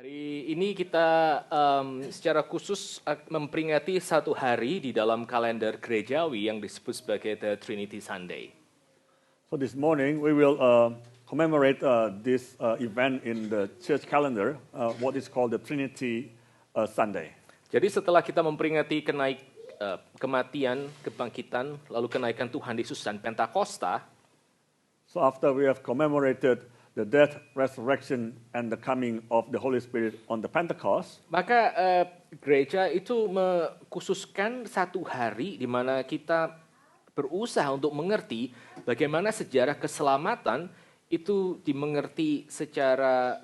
Hari ini kita secara khusus memperingati satu hari di dalam kalender gerejawi yang disebut sebagai The Trinity Sunday. So this morning we will commemorate this event in the church calendar, what is called the Trinity Sunday. Jadi setelah kita memperingati kematian, kebangkitan, lalu kenaikan Tuhan Yesus dan Pentakosta, So after we have commemorated the death, resurrection, and the coming of the Holy Spirit on the Pentecost, maka gereja itu mengkhususkan satu hari di mana kita berusaha untuk mengerti bagaimana sejarah keselamatan itu dimengerti secara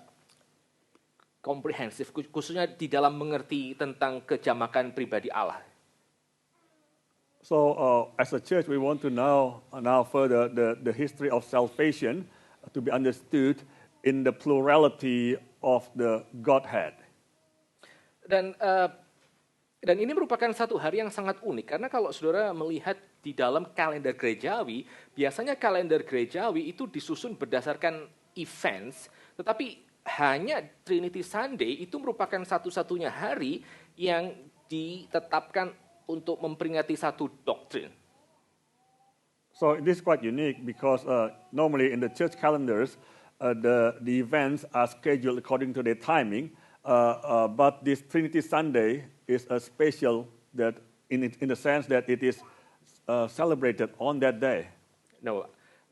komprehensif, khususnya di dalam mengerti tentang kejamakan pribadi Allah. so as a church we want to know now further the history of salvation to be understood in the plurality of the Godhead. Dan ini merupakan satu hari yang sangat unik karena kalau saudara melihat di dalam kalender gerejawi, biasanya kalender gerejawi itu disusun berdasarkan events, tetapi hanya Trinity Sunday itu merupakan satu-satunya hari yang ditetapkan untuk memperingati satu doktrin. So this is quite unique because normally in the church calendars, the events are scheduled according to their timing, but this Trinity Sunday is a special that in the sense that it is celebrated on that day. No,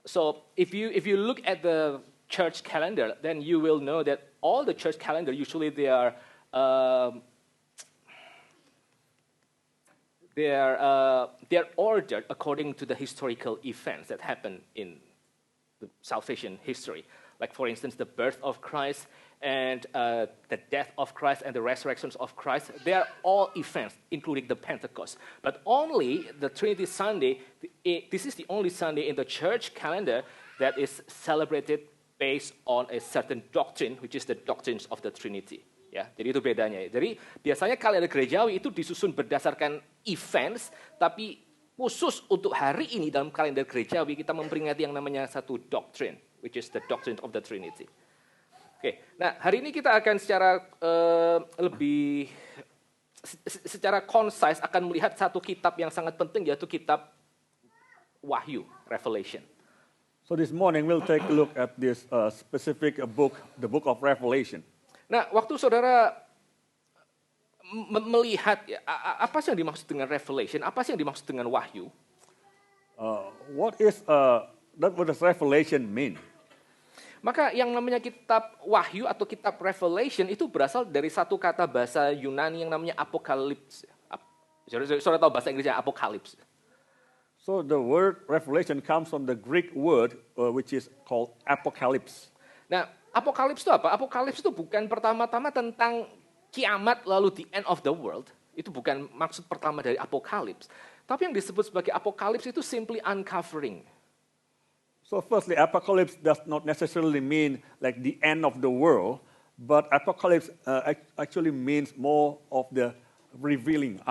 so if you look at the church calendar, then you will know that all the church calendar usually they are ordered according to the historical events that happened in the salvation history. Like, for instance, the birth of Christ and the death of Christ and the resurrections of Christ. They are all events, including the Pentecost. But only the Trinity Sunday, this is the only Sunday in the church calendar that is celebrated based on a certain doctrine, which is the doctrines of the Trinity. Ya, jadi itu bedanya. Jadi biasanya kalender gerejawi itu disusun berdasarkan events, tapi khusus untuk hari ini dalam kalender gerejawi kita memperingati yang namanya satu doctrine, which is the doctrine of the Trinity. Oke, nah hari ini kita akan secara concise akan melihat satu kitab yang sangat penting, yaitu kitab Wahyu, Revelation. So this morning we'll take a look at this specific book, the book of Revelation. Nah, waktu saudara melihat apa sih yang dimaksud dengan revelation, apa sih yang dimaksud dengan wahyu? What does Revelation mean? Maka yang namanya kitab wahyu atau kitab Revelation itu berasal dari satu kata bahasa Yunani yang namanya apokalips. Saudara tahu bahasa Inggrisnya apokalips? So the word Revelation comes from the Greek word which is called apocalypse. Nah, apokalips itu apa? Apokalips itu bukan pertama-tama tentang kiamat lalu the end of the world. Itu bukan maksud pertama dari apokalips. Tapi yang disebut sebagai apokalips itu simply uncovering. So firstly, apocalypse does not necessarily mean like the end of the world, but apocalypse actually means more of the revealing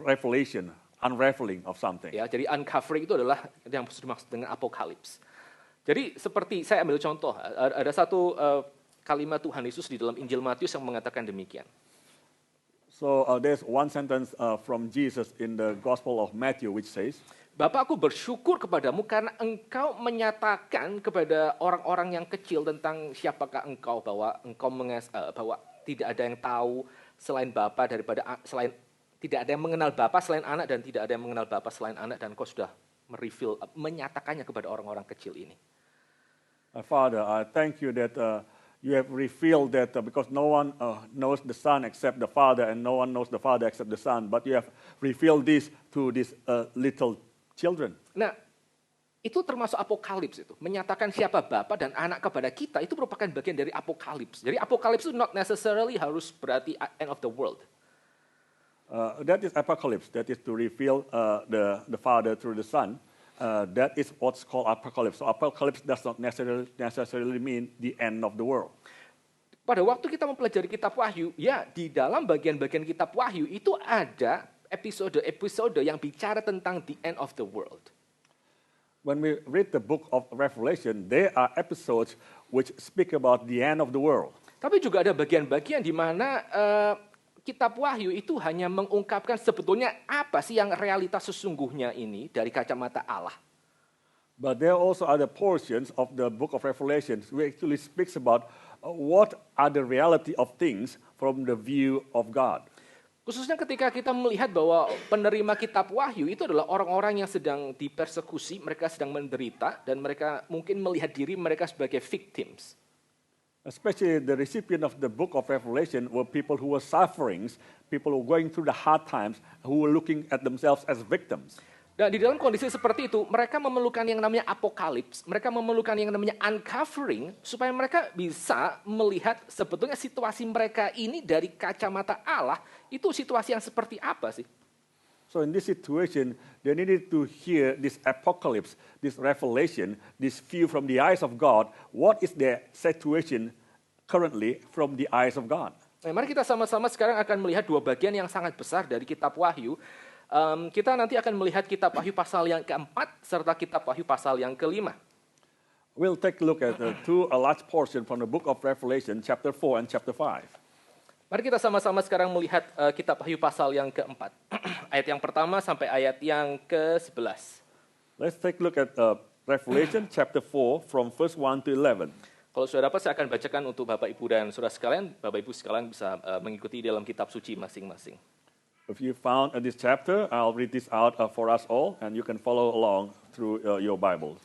revelation, unraveling of something. Ya, jadi uncovering itu adalah yang dimaksud dengan apokalips. Jadi seperti saya ambil contoh, ada satu kalimat Tuhan Yesus di dalam Injil Matius yang mengatakan demikian. So there's one sentence from Jesus in the Gospel of Matthew which says, Bapakku bersyukur kepadamu karena engkau menyatakan kepada orang-orang yang kecil tentang siapakah engkau, bahwa bahwa tidak ada yang tahu selain Bapa tidak ada yang mengenal Bapa selain Anak dan tidak ada yang mengenal Bapa selain Anak, dan engkau sudah menyatakannya kepada orang-orang kecil ini. Father, I thank you that you have revealed that because no one knows the Son except the Father, and no one knows the Father except the Son, but you have revealed this to these little children. Nah, itu termasuk apokalips itu. Menyatakan siapa Bapa dan Anak kepada kita, itu merupakan bagian dari apokalips. Jadi apokalips itu not necessarily harus berarti end of the world. That is apocalypse. That is to reveal the Father through the Son. That is what's called apocalypse. So apocalypse does not necessarily mean the end of the world. Pada waktu kita mempelajari kitab Wahyu, ya di dalam bagian-bagian kitab Wahyu itu ada episode-episode yang bicara tentang the end of the world. When we read the book of Revelation, there are episodes which speak about the end of the world. Tapi juga ada bagian-bagian di mana kitab Wahyu itu hanya mengungkapkan sebetulnya apa sih yang realitas sesungguhnya ini dari kacamata Allah. But there are also other portions of the book of Revelation which actually speaks about what are the reality of things from the view of God. Khususnya ketika kita melihat bahwa penerima kitab Wahyu itu adalah orang-orang yang sedang dipersekusi, mereka sedang menderita, dan mereka mungkin melihat diri mereka sebagai victims. Especially the recipient of the book of Revelation were people who were suffering, people who were going through the hard times, who were looking at themselves as victims. Dan di dalam kondisi seperti itu, mereka memerlukan yang namanya apokalips, mereka memerlukan yang namanya uncovering, supaya mereka bisa melihat sebetulnya situasi mereka ini dari kacamata Allah, itu situasi yang seperti apa sih? So in this situation, they needed to hear this apocalypse, this revelation, this view from the eyes of God. What is their situation currently from the eyes of God? Nah, mari kita sama-sama sekarang akan melihat dua bagian yang sangat besar dari kitab Wahyu. Kita nanti akan melihat kitab Wahyu pasal yang keempat serta kitab Wahyu pasal yang kelima. We'll take a look at a large portion from the book of Revelation, chapter 4 and chapter 5. Mari kita sama-sama sekarang melihat kitab Wahyu pasal yang keempat. Ayat yang pertama sampai ayat yang ke-11. Let's take a look at Revelation chapter 4 from verse 1 to 11. Kalau sudah dapat, saya akan bacakan untuk Bapak Ibu dan Saudara sekalian. Bapak Ibu sekalian bisa mengikuti dalam kitab suci masing-masing. If you found this chapter, I'll read this out for us all, and you can follow along through your Bible.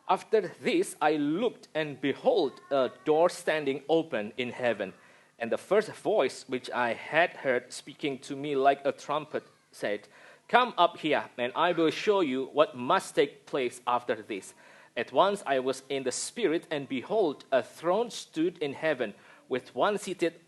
After this, I looked, and behold, a door standing open in heaven. And the first voice which I had heard speaking to me like a trumpet said, "Come up here, and I will show you what must take place after this." At once I was in the Spirit, and behold, a throne stood in heaven, with one seated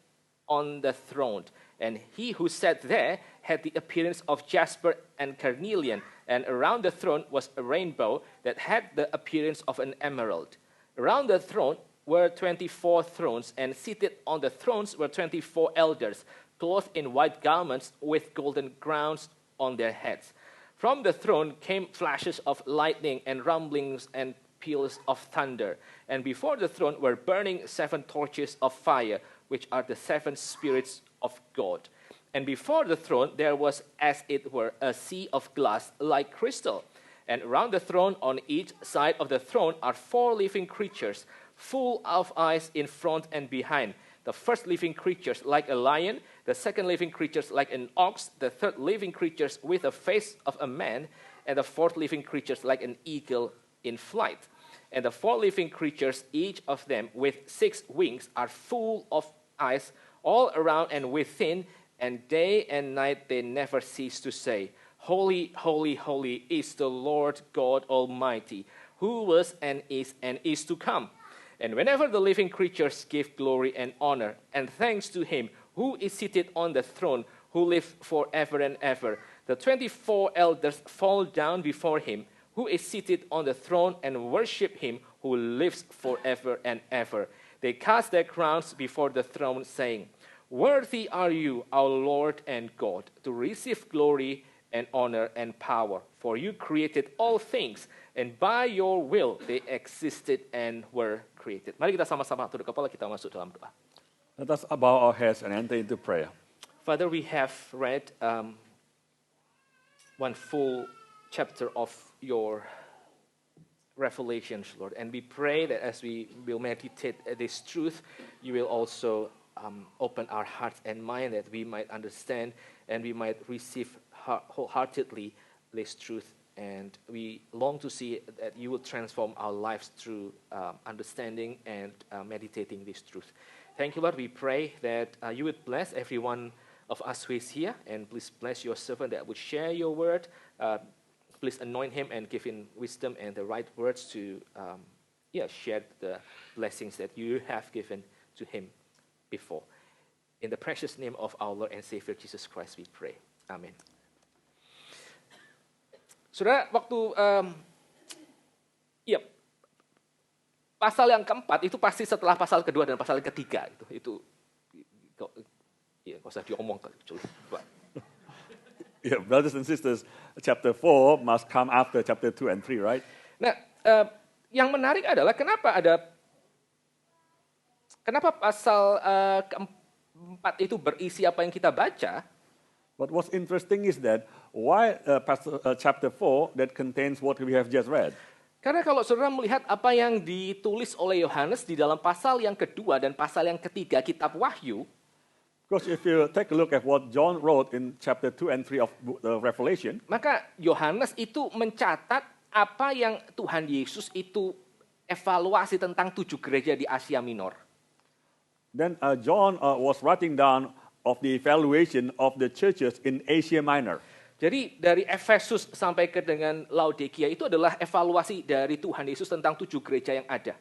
on the throne. And he who sat there had the appearance of jasper and carnelian, and around the throne was a rainbow that had the appearance of an emerald. Around the throne were 24 thrones, and seated on the thrones were 24 elders, clothed in white garments with golden crowns on their heads. From the throne came flashes of lightning and rumblings and peals of thunder. And before the throne were burning 7 torches of fire, which are the 7 spirits of God. And before the throne there was, as it were, a sea of glass like crystal. And around the throne, on each side of the throne, are 4 living creatures, full of eyes in front and behind. The first living creatures like a lion, the second living creatures like an ox, the third living creatures with the face of a man, and the fourth living creatures like an eagle in flight. And the 4 living creatures, each of them with 6 wings, are full of eyes all around and within, and day and night they never cease to say, "Holy, holy, holy is the Lord God Almighty, who was and is to come." And whenever the living creatures give glory and honor and thanks to him who is seated on the throne, who lives forever and ever, the 24 elders fall down before him who is seated on the throne and worship him who lives forever and ever. They cast their crowns before the throne, saying, "Worthy are you, our Lord and God, to receive glory and honor and power. For you created all things, and by your will they existed and were created." Mari kita sama-sama tunduk kepala, kita masuk dalam doa. Let us bow our heads and enter into prayer. Father, we have read one full chapter of your revelations, Lord. And we pray that as we will meditate this truth, you will also open our hearts and mind that we might understand and we might receive wholeheartedly this truth. And we long to see that you will transform our lives through understanding and meditating this truth. Thank you, Lord. We pray that you would bless every one of us who is here, and please bless your servant that would share your word. Please anoint him and give him wisdom and the right words to share the blessings that you have given to him before. In the precious name of our Lord and Savior Jesus Christ we pray. Amen. Saudara, waktu pasal yang keempat itu pasti setelah pasal kedua dan pasal ketiga itu nggak usah diomong kecuali. Yeah, brothers and sisters, chapter 4 must come after chapter 2 and 3, right? Nah, yang menarik adalah kenapa ada Kenapa pasal keempat itu berisi apa yang kita baca? But what's interesting is that why chapter 4 that contains what we have just read? Karena kalau saudara melihat apa yang ditulis oleh Yohanes di dalam pasal yang kedua dan pasal yang ketiga kitab Wahyu, Because if you take a look at what John wrote in chapter 2 and 3 of Revelation, maka Yohanes itu mencatat apa yang Tuhan Yesus itu evaluasi tentang 7 gereja di Asia Minor. then John was writing down of the evaluation of the churches in Asia Minor. Jadi dari Efesus sampai ke dengan Laodikia itu adalah evaluasi dari Tuhan Yesus tentang 7 gereja yang ada.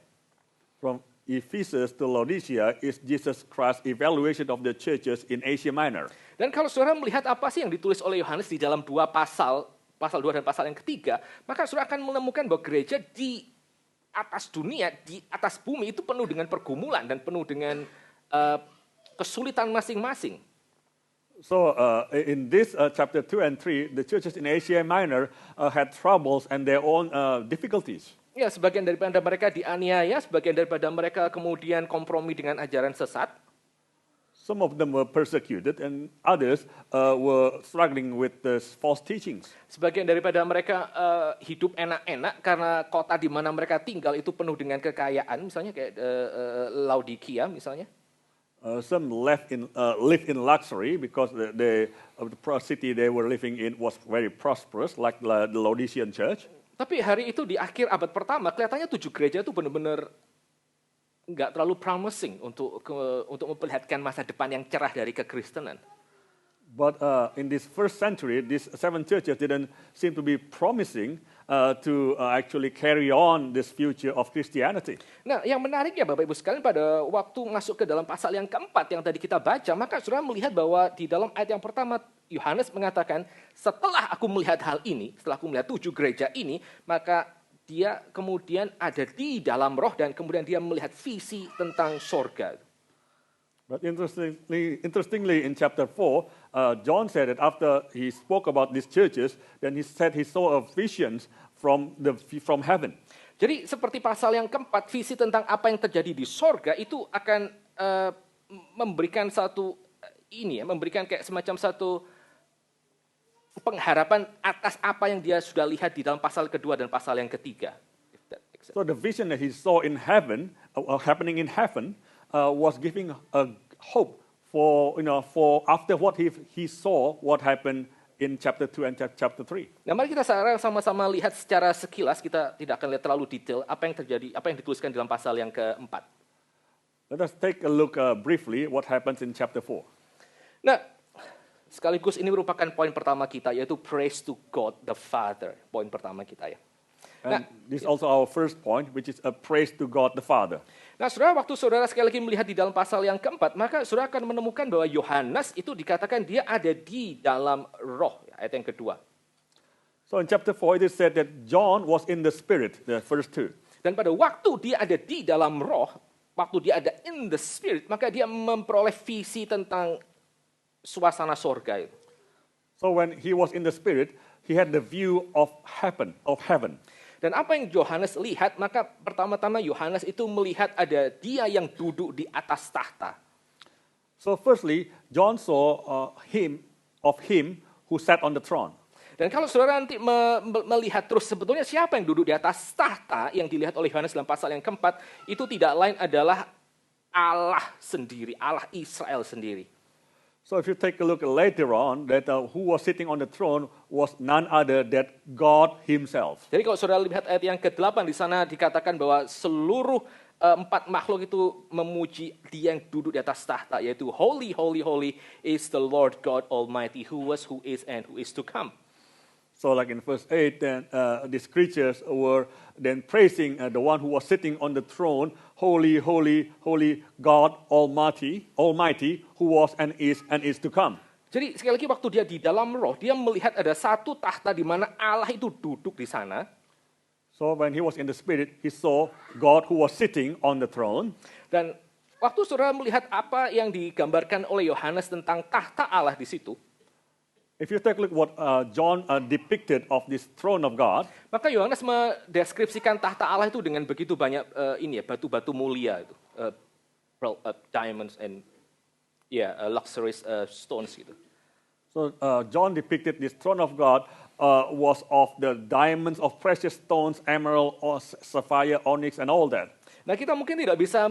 From Ephesus to Laodicea is Jesus Christ's evaluation of the churches in Asia Minor. Dan kalau saudara melihat apa sih yang ditulis oleh Yohanes di dalam 2 pasal 2 dan pasal yang ketiga, maka saudara akan menemukan bahwa gereja di atas dunia, di atas bumi itu penuh dengan pergumulan dan penuh dengan kesulitan masing-masing. So in this chapter 2 and 3, the churches in Asia Minor had troubles and their own difficulties. Ya, sebagian daripada mereka dianiaya, sebagian daripada mereka kemudian kompromi dengan ajaran sesat. Some of them were persecuted and others were struggling with the false teachings. Sebagian daripada mereka hidup enak-enak karena kota di mana mereka tinggal itu penuh dengan kekayaan, misalnya kayak Laodikia misalnya. Some live in luxury because the city they were living in was very prosperous, like the Laodicean church. Tapi hari itu di akhir abad pertama, kelihatannya 7 gereja itu benar-benar nggak terlalu promising untuk memperlihatkan masa depan yang cerah dari kekristenan. But in this first century, these 7 churches didn't seem to be promising to actually carry on this future of Christianity. Nah, yang menarik ya Bapak Ibu sekalian, pada waktu masuk ke dalam pasal yang keempat yang tadi kita baca, maka saudara melihat bahwa di dalam ayat yang pertama, Yohanes mengatakan, setelah aku melihat hal ini, setelah aku melihat 7 gereja ini, maka dia kemudian ada di dalam roh dan kemudian dia melihat visi tentang sorga. But interestingly, in chapter 4, John said that after he spoke about these churches, then he said he saw a visions from heaven. Jadi seperti pasal yang keempat, visi tentang apa yang terjadi di sorga itu akan memberikan memberikan kayak semacam satu pengharapan atas apa yang dia sudah lihat di dalam pasal kedua dan pasal yang ketiga. So the vision that he saw in heaven, happening in heaven, was giving a hope for after what he saw what happened in chapter 2 and chapter 3. Nah, mari kita sama-sama lihat secara sekilas, kita tidak akan lihat terlalu detail apa yang terjadi, apa yang dituliskan dalam pasal yang keempat. Let us take a look briefly what happens in chapter 4. Nah, sekaligus ini merupakan poin pertama kita, yaitu praise to God the Father. Poin pertama kita ya. And this is also our first point, which is a praise to God the Father. Nah, saudara, waktu saudara sekali lagi melihat di dalam pasal yang keempat, maka saudara akan menemukan bahwa Yohanes itu dikatakan dia ada di dalam roh, ayat yang kedua. So in chapter 4, it is said that John was in the Spirit, the first 2. Dan pada waktu dia ada di dalam roh, waktu dia ada in the Spirit, maka dia memperoleh visi tentang suasana sorga itu. So when he was in the Spirit, he had the view of heaven. Dan apa yang Yohanes lihat, maka pertama-tama Yohanes itu melihat ada dia yang duduk di atas tahta. So firstly, John saw him who sat on the throne. Dan kalau saudara nanti melihat terus sebetulnya siapa yang duduk di atas tahta yang dilihat oleh Yohanes dalam pasal yang keempat, itu tidak lain adalah Allah sendiri, Allah Israel sendiri. So if you take a look later on, that who was sitting on the throne was none other than God himself. Jadi kalau saudara lihat ayat yang ke-8 di sana dikatakan bahwa seluruh 4 makhluk itu memuji dia yang duduk di atas tahta, yaitu Holy, Holy, Holy is the Lord God Almighty, who was, who is, and who is to come. So like in verse 8, then these creatures were then praising the one who was sitting on the throne, Holy, Holy, Holy God Almighty, who was and is to come. Jadi sekali lagi waktu dia di dalam roh, dia melihat ada satu tahta di mana Allah itu duduk di sana. So when he was in the Spirit, he saw God who was sitting on the throne. Dan waktu saudara melihat apa yang digambarkan oleh Yohanes tentang tahta Allah di situ, if you take a look what John depicted of this throne of God, maka Yohanes mendeskripsikan tahta Allah itu dengan begitu banyak batu-batu mulia itu. diamonds and luxurious stones gitu. So John depicted this throne of God was of the diamonds of precious stones, emerald, sapphire, onyx, and all that. Nah, kita mungkin tidak bisa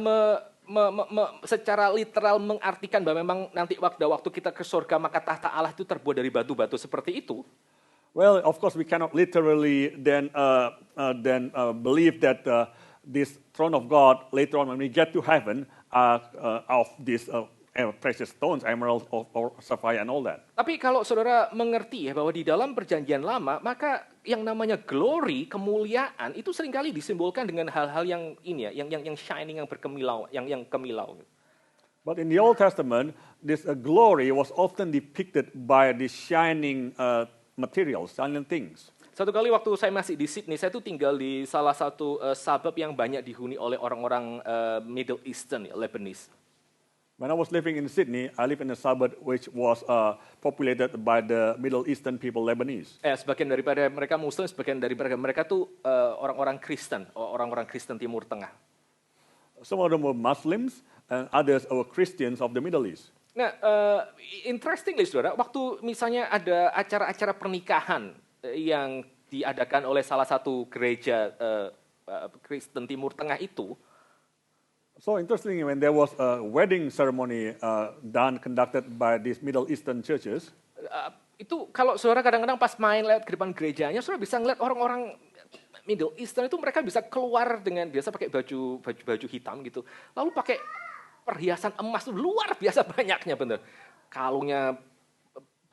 secara literal mengartikan bahwa memang nanti waktu kita ke surga maka tahta Allah itu terbuat dari batu-batu seperti itu. Well, of course, we cannot literally then believe that this throne of God later on when we get to heaven of these precious stones, emerald, or sapphire, and all that. Tapi kalau saudara mengerti ya bahwa di dalam perjanjian lama, maka yang namanya glory, kemuliaan itu seringkali disimbolkan dengan hal-hal yang ini ya, yang shining, yang berkemilau, yang kemilau. But in the Old Testament, this glory was often depicted by the shining materials, shining things. Satu kali waktu saya masih di Sydney, saya tuh tinggal di salah satu suburb yang banyak dihuni oleh orang-orang Middle Eastern, ya, Lebanese. When I was living in Sydney, I lived in a suburb which was populated by the Middle Eastern people, Lebanese. Sebagian daripada mereka Muslim, sebagian daripada mereka tuh orang-orang Kristen, orang-orang Kristen Timur Tengah. Some of them were Muslims, and others were Christians of the Middle East. Nah, interestingly, saudara, waktu misalnya ada acara-acara pernikahan yang diadakan oleh salah satu gereja Kristen Timur Tengah itu. So interestingly, when there was a wedding ceremony conducted by these Middle Eastern churches, itu kalau saudara kadang-kadang pas main lewat ke depan gerejanya, saudara bisa ngeliat orang-orang Middle Eastern itu mereka bisa keluar dengan biasa pakai baju hitam gitu, lalu pakai perhiasan emas luar biasa banyaknya, bener.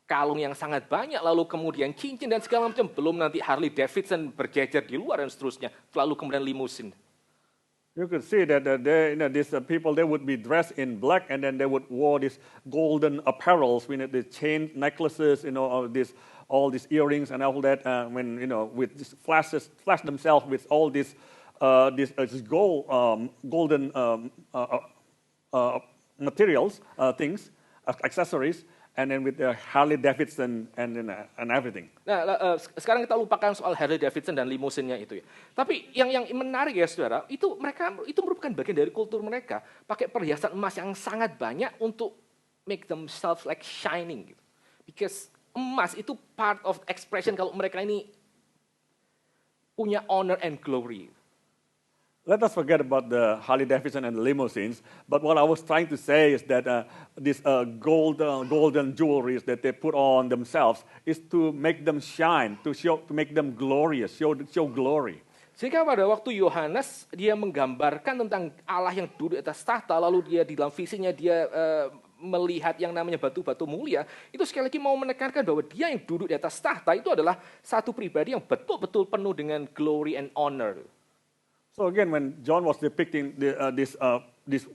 Kalung yang sangat banyak, lalu kemudian cincin dan segala macam, belum nanti Harley Davidson berjejer di luar dan seterusnya, lalu kemudian limusin. You could see that these people, they would be dressed in black, and then they would wear these golden apparels, the chain necklaces, all these earrings and all that. With this flash themselves with all this golden materials, things, accessories. And then with the Harley Davidson and everything. Nah, sekarang kita lupakan soal Harley Davidson dan limusinnya itu ya. Tapi yang menarik ya saudara, itu merupakan bagian dari kultur mereka. Pakai perhiasan emas yang sangat banyak untuk make themselves like shining. Gitu. Because emas itu part of expression kalau mereka ini punya honor and glory. Let us forget about the Harley Davidson and the limousines. But what I was trying to say is that these golden jewelries that they put on themselves is to make them shine, to make them glorious, show glory. Sehingga pada waktu Yohanes dia menggambarkan tentang Allah yang duduk di atas tahta, lalu dia di dalam visinya dia melihat yang namanya batu-batu mulia, itu sekali lagi mau menekankan bahwa dia yang duduk di atas tahta itu adalah satu pribadi yang betul-betul penuh dengan glory and honor. So again, when John was depicting this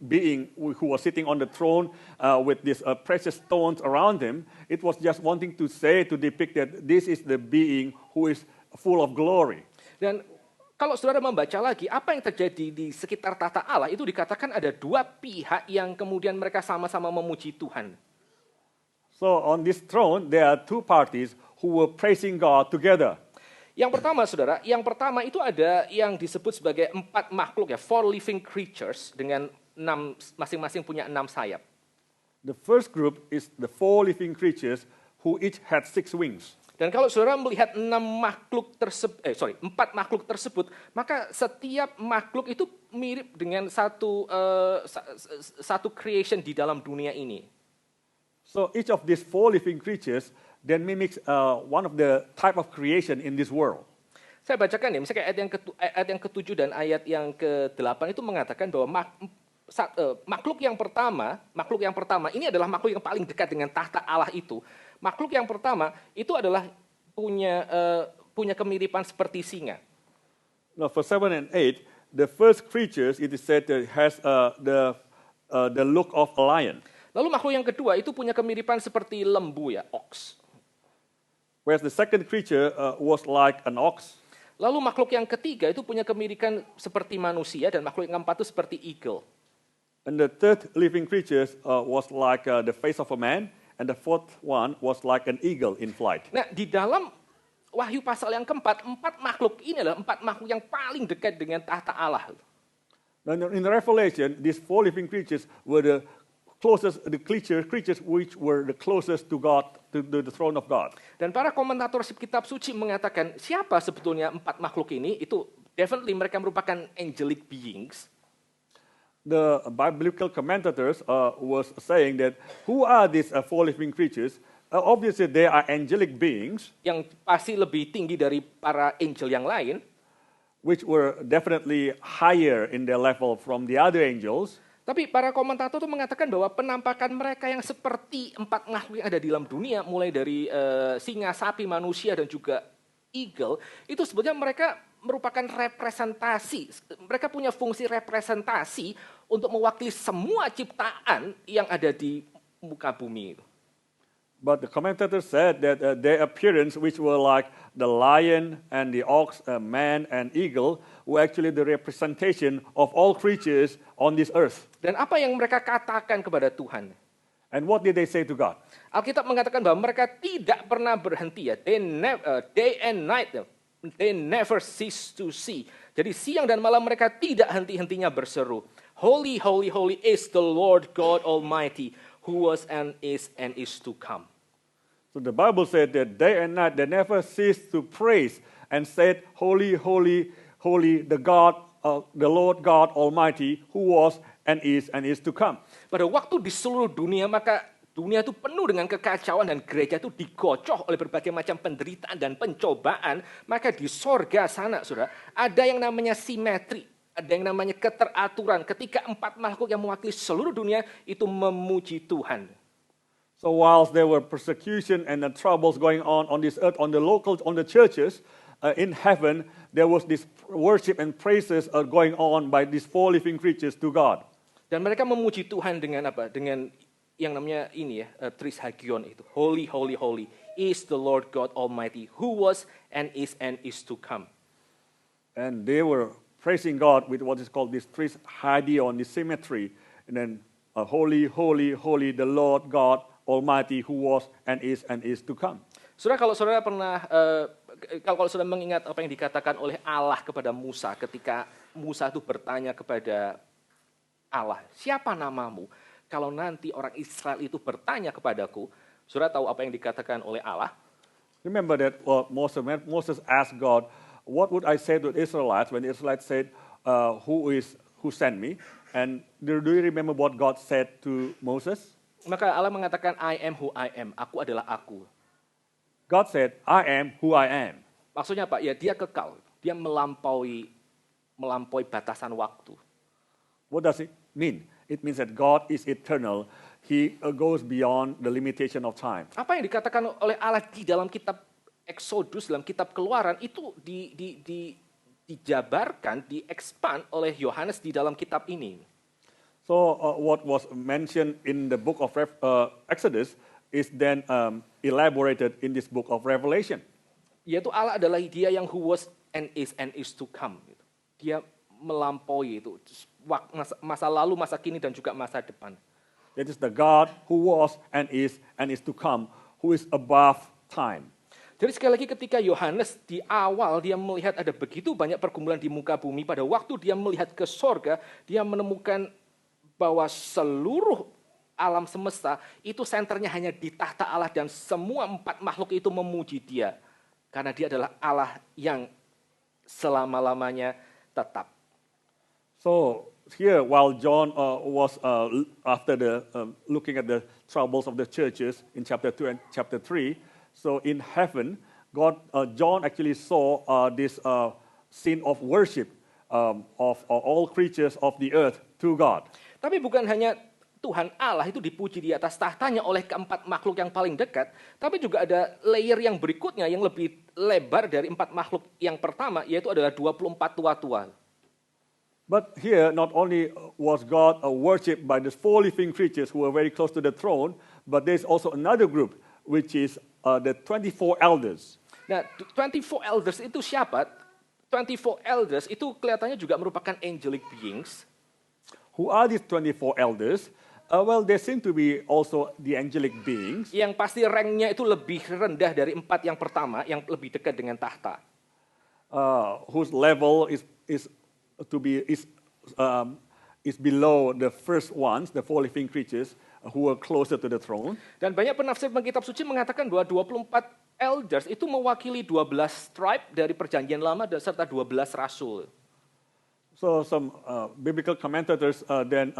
being who was sitting on the throne with these precious stones around him, it was just wanting to depict that this is the being who is full of glory. Dan kalau saudara membaca lagi, apa yang terjadi di sekitar tahta Allah, itu dikatakan ada dua pihak yang kemudian mereka sama-sama memuji Tuhan. So on this throne, there are two parties who were praising God together. Yang pertama, saudara, itu ada yang disebut sebagai 4 makhluk ya, 4 living creatures dengan masing-masing punya 6 sayap. The first group is the 4 living creatures who each had 6 wings. Dan kalau saudara melihat 4 makhluk tersebut, maka setiap makhluk itu mirip dengan satu creation di dalam dunia ini. So each of these 4 living creatures then mimics one of the type of creation in this world. Saya bacakan ya, misalnya ayat yang ke-7 dan ayat yang ke-8 itu mengatakan bahwa makhluk yang pertama ini adalah makhluk yang paling dekat dengan tahta Allah itu. Makhluk yang pertama itu adalah punya kemiripan seperti singa. Now for 7 and 8, the first creatures it is said that has the look of a lion. Lalu makhluk yang kedua itu punya kemiripan seperti lembu ya, ox. Whereas the second creature was like an ox. Lalu makhluk yang ketiga itu punya kemiripan seperti manusia, dan makhluk yang keempat itu seperti eagle. And the third living creature was like the face of a man, and the fourth one was like an eagle in flight. Nah, di dalam Wahyu pasal yang keempat, 4 makhluk ini adalah 4 makhluk yang paling dekat dengan tahta Allah. And in Revelation, these four living creatures were the closest, the creatures which were the closest to God, to the throne of God. Dan para komentator kitab suci mengatakan siapa sebetulnya empat makhluk ini? Itu definitely mereka merupakan angelic beings. The biblical commentators was saying that who are these four living creatures? Obviously, they are angelic beings, Yang pasti lebih tinggi dari para angel yang lain. which were definitely higher in their level from the other angels. Tapi para komentator itu mengatakan bahwa penampakan mereka yang seperti empat makhluk yang ada di dalam dunia, mulai dari singa, sapi, manusia, dan juga eagle, itu sebetulnya mereka merupakan representasi. Mereka punya fungsi representasi untuk mewakili semua ciptaan yang ada di muka bumi itu. But the commentators said that their appearance, which were like the lion and the ox, man and eagle, were actually the representation of all creatures on this earth. Dan apa yang mereka katakan kepada Tuhan? And what did they say to God? Alkitab mengatakan bahwa mereka tidak pernah berhenti ya. Day and night, they never cease to see. Jadi siang dan malam mereka tidak henti-hentinya berseru. Holy, holy, holy is the Lord God Almighty, who was and is to come. So the Bible said that day and night they never ceased to praise and said, Holy, holy, holy, the Lord God Almighty, who was and is to come. Pada waktu di seluruh dunia, maka dunia itu penuh dengan kekacauan dan gereja itu digocoh oleh berbagai macam penderitaan dan pencobaan. Maka di sorga sana, saudara, ada yang namanya simetri, ada yang namanya keteraturan. Ketika empat makhluk yang mewakili seluruh dunia itu memuji Tuhan. So whilst there were persecution and the troubles going on this earth, on the churches, in heaven, there was this worship and praises going on by these four living creatures to God. Dan mereka memuji Tuhan dengan apa? Dengan yang namanya ini ya, Trishagion itu. Holy, holy, holy is the Lord God Almighty, who was and is to come. And they were praising God with what is called this Trishagion, this symmetry. And then, holy, holy, holy, the Lord God Almighty, who was and is to come. Saudara, kalau saudara pernah, kalau saudara mengingat apa yang dikatakan oleh Allah kepada Musa ketika Musa itu bertanya kepada Allah, siapa namamu? Kalau nanti orang Israel itu bertanya kepadaku, saudara tahu apa yang dikatakan oleh Allah? Remember that Moses asked God, what would I say to the Israelites when the Israelites said, who sent me? And do you remember what God said to Moses? Maka Allah mengatakan, I am who I am. Aku adalah aku. God said, I am who I am. Maksudnya apa? Ya dia kekal. Dia melampaui batasan waktu. What does it mean? It means that God is eternal. He goes beyond the limitation of time. Apa yang dikatakan oleh Allah di dalam kitab Exodus, dalam kitab Keluaran, itu dijabarkan, di-expand oleh Yohanes di dalam kitab ini. So what was mentioned in the book of Exodus is then elaborated in this book of Revelation. Yaitu Allah adalah dia yang who was and is to come. Dia melampaui itu. Masa lalu, masa kini, dan juga masa depan. That is the God who was and is to come, who is above time. Jadi sekali lagi ketika Yohanes di awal dia melihat ada begitu banyak pergumulan di muka bumi, pada waktu dia melihat ke sorga, dia menemukan bahwa seluruh alam semesta itu senternya hanya di tahta Allah dan semua empat makhluk itu memuji dia. Karena dia adalah Allah yang selama-lamanya tetap. So here, while John was after looking at the troubles of the churches in chapter 2 and chapter 3, so in heaven, John actually saw this scene of worship of all creatures of the earth to God. Tapi bukan hanya Tuhan Allah itu dipuji di atas tahtanya oleh keempat makhluk yang paling dekat, tapi juga ada layer yang berikutnya yang lebih lebar dari empat makhluk yang pertama, yaitu adalah 24 tua-tua. But here, not only was God worshipped by the four living creatures who were very close to the throne, but there's also another group, which is the 24 elders. Nah, 24 elders itu siapa? 24 elders itu kelihatannya juga merupakan angelic beings. Who are these 24 elders? Well, they seem to be also the angelic beings. Yang pasti ranknya itu lebih rendah dari empat yang pertama, yang lebih dekat dengan tahta. Whose level is is below the first ones, the four living creatures who are closer to the throne. Dan banyak penafsir kitab suci mengatakan bahwa 24 elders itu mewakili 12 tribe dari perjanjian lama dan serta 12 rasul. So some biblical commentators then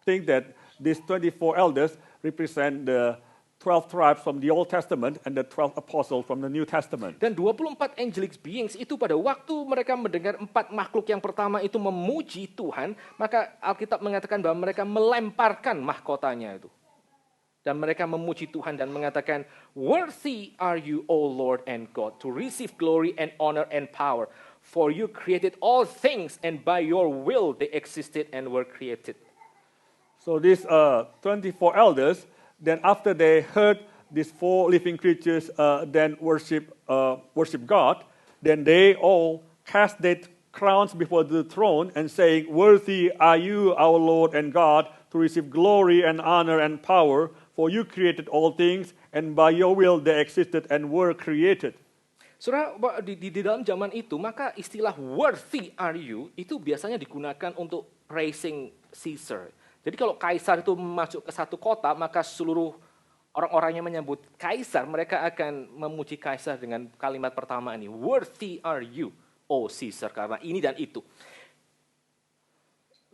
think that these 24 elders represent the 12 tribes from the Old Testament and the 12 apostles from the New Testament. Dan 24 angelic beings itu pada waktu mereka mendengar 4 makhluk yang pertama itu memuji Tuhan, maka Alkitab mengatakan bahwa mereka melemparkan mahkotanya itu. Dan mereka memuji Tuhan dan mengatakan, "Worthy are you, O Lord and God, to receive glory and honor and power. For you created all things, and by your will they existed and were created." So these 24 elders, then after they heard these four living creatures then worship God, then they all cast their crowns before the throne and saying, "Worthy are you, our Lord and God, to receive glory and honor and power, for you created all things, and by your will they existed and were created." Saudara, di dalam zaman itu, maka istilah "worthy are you" itu biasanya digunakan untuk praising Caesar. Jadi kalau kaisar itu masuk ke satu kota, maka seluruh orang-orangnya menyambut kaisar, mereka akan memuji kaisar dengan kalimat pertama ini, "Worthy are you, O Caesar," karena ini dan itu.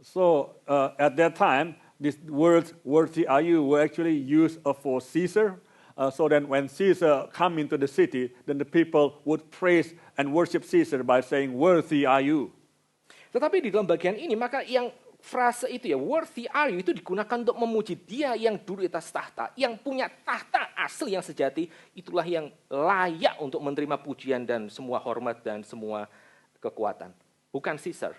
So at that time, these words, "Worthy are you," were actually used for Caesar. So then when Caesar come into the city, then the people would praise and worship Caesar by saying, "Worthy are you." Tetapi di dalam bagian ini, maka yang frase itu ya, "worthy are you" itu digunakan untuk memuji dia yang duduk di atas tahta, yang punya tahta asli yang sejati, itulah yang layak untuk menerima pujian dan semua hormat dan semua kekuatan. Bukan Caesar.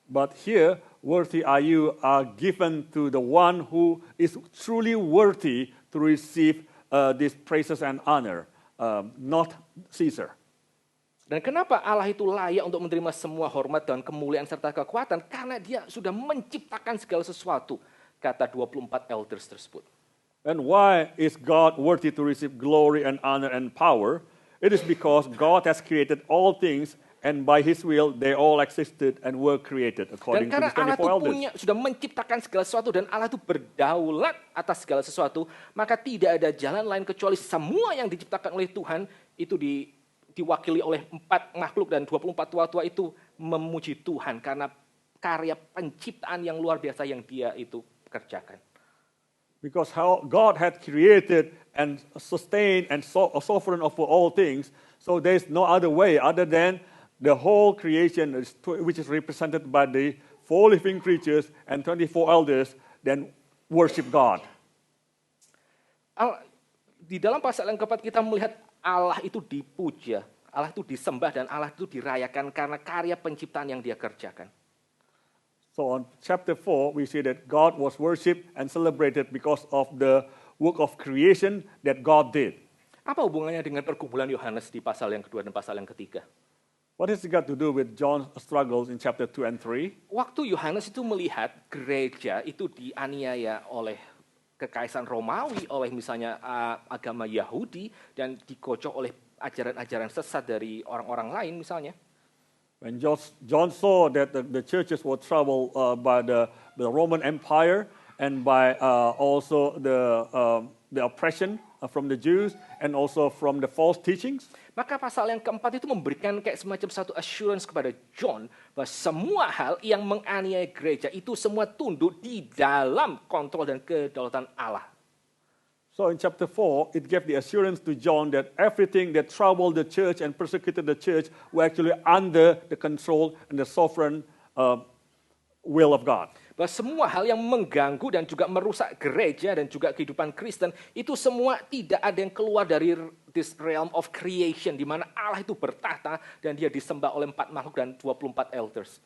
But here, "Worthy are you" are given to the one who is truly worthy to receive these praises and honor, not Caesar. Dan kenapa Allah itu layak untuk menerima semua hormat dan kemuliaan serta kekuatan? Karena dia sudah menciptakan segala sesuatu, kata 24 elders tersebut. And why is God worthy to receive glory and honor and power? It is because God has created all things, and by His will they all existed and were created, according to Dan the karena Allah 24 itu elders. sudah menciptakan segala sesuatu dan Allah itu berdaulat atas segala sesuatu, maka tidak ada jalan lain kecuali semua yang diciptakan oleh Tuhan itu diwakili oleh 4 makhluk dan 24 tua-tua itu memuji Tuhan karena karya penciptaan yang luar biasa yang dia itu kerjakan. Because how God had created and sustained and sovereign over all things, so there's no other way other than the whole creation, which is represented by the 4 living creatures and 24 elders, then worship God. Di dalam pasal yang keempat kita melihat Allah itu dipuja, Allah itu disembah dan Allah itu dirayakan karena karya penciptaan yang dia kerjakan. So on chapter 4, we see that God was worshipped and celebrated because of the work of creation that God did. Apa hubungannya dengan pergumulan Yohanes di pasal yang kedua dan pasal yang ketiga? What has it got to do with John's struggles in chapter 2 and 3? Waktu Yohanes itu melihat gereja itu dianiaya oleh kekaisaran Romawi, oleh misalnya agama Yahudi, dan dikocok oleh ajaran-ajaran sesat dari orang-orang lain misalnya. When John saw that the churches were troubled by the Roman Empire and by also the oppression from the Jews and also from the false teachings. Maka pasal yang keempat itu memberikan kayak semacam satu assurance kepada John bahwa semua hal yang menganiaya gereja itu semua tunduk di dalam kontrol dan kedaulatan Allah. So in chapter 4, it gave the assurance to John that everything that troubled the church and persecuted the church were actually under the control and the sovereign will of God. Bahwa semua hal yang mengganggu dan juga merusak gereja dan juga kehidupan Kristen, itu semua tidak ada yang keluar dari this realm of creation, di mana Allah itu bertahta dan dia disembah oleh 4 makhluk dan 24 elders.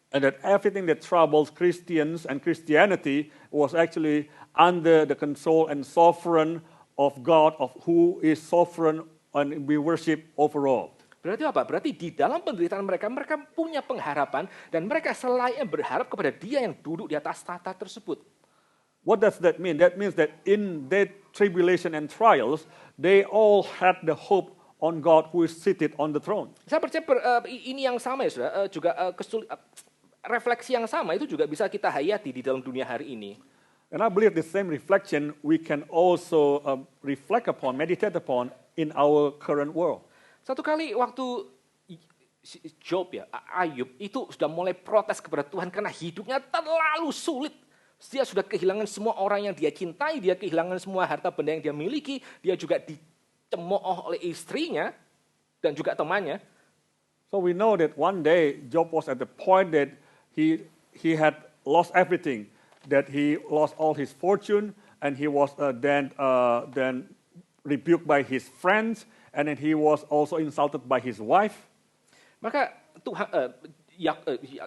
And that everything that troubles Christians and Christianity was actually under the control and sovereign of God, of who is sovereign and we worship overall. Berarti apa? Berarti di dalam penderitaan mereka punya pengharapan dan mereka selayaknya berharap kepada dia yang duduk di atas tahta tersebut. What does that mean? That means that in their tribulation and trials, they all had the hope on God who is seated on the throne. Saya percaya ini yang sama ya saudara, juga refleksi yang sama itu juga bisa kita hayati di dalam dunia hari ini. And I believe the same reflection we can also reflect upon, meditate upon in our current world. Satu kali waktu Job ya, Ayub itu sudah mulai protes kepada Tuhan karena hidupnya terlalu sulit. Dia sudah kehilangan semua orang yang dia cintai, dia kehilangan semua harta benda yang dia miliki, dia juga dicemooh oleh istrinya dan juga temannya. So we know that one day Job was at the point that he had lost everything, that he lost all his fortune, and he was then rebuked by his friends, and then he was also insulted by his wife. Maka Tuhan,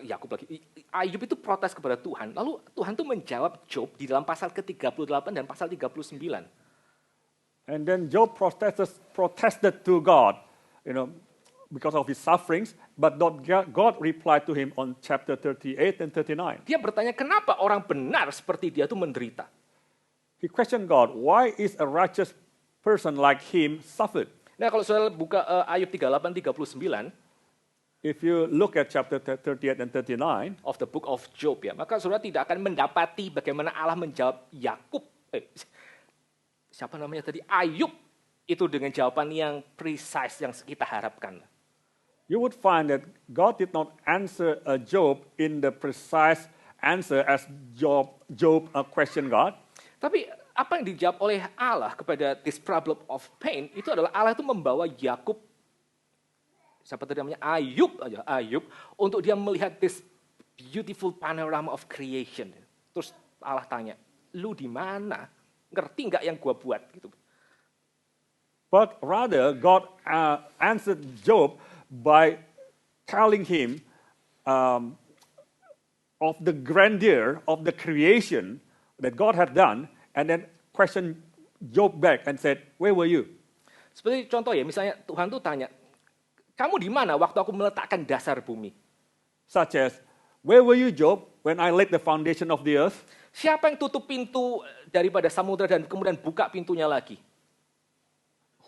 Yakub lagi, Ayub itu protes kepada Tuhan. Lalu Tuhan tuh menjawab Job di dalam pasal ke-38 dan pasal 39. And then Job protested to God, because of his sufferings, but God replied to him on chapter 38 and 39. Dia bertanya, kenapa orang benar seperti dia itu menderita? He questioned God, why is a righteous person like him suffered? Nah, kalau saudara buka Ayub 38, 39, if you look at chapter 38 and 39 of the book of Job ya, maka saudara tidak akan mendapati bagaimana Allah menjawab Yakub, siapa namanya tadi, Ayub, itu dengan jawaban yang precise yang kita harapkan. You would find that God did not answer Job in the precise answer as Job questioned God. Tapi apa yang dijawab oleh Allah kepada this problem of pain itu adalah Allah itu membawa Yakub, siapa tadi namanya, Ayub, untuk dia melihat this beautiful panorama of creation. Terus Allah tanya, lu di mana? Ngerti nggak yang gua buat? Gitu. But rather God answered Job by telling him of the grandeur of the creation that God had done, and then questioned Job back and said, where were you? Seperti contoh ya, misalnya Tuhan tuh tanya, kamu di mana waktu aku meletakkan dasar bumi? Such as, where were you, Job, when I laid the foundation of the earth? Siapa yang tutup pintu daripada samudra dan kemudian buka pintunya lagi?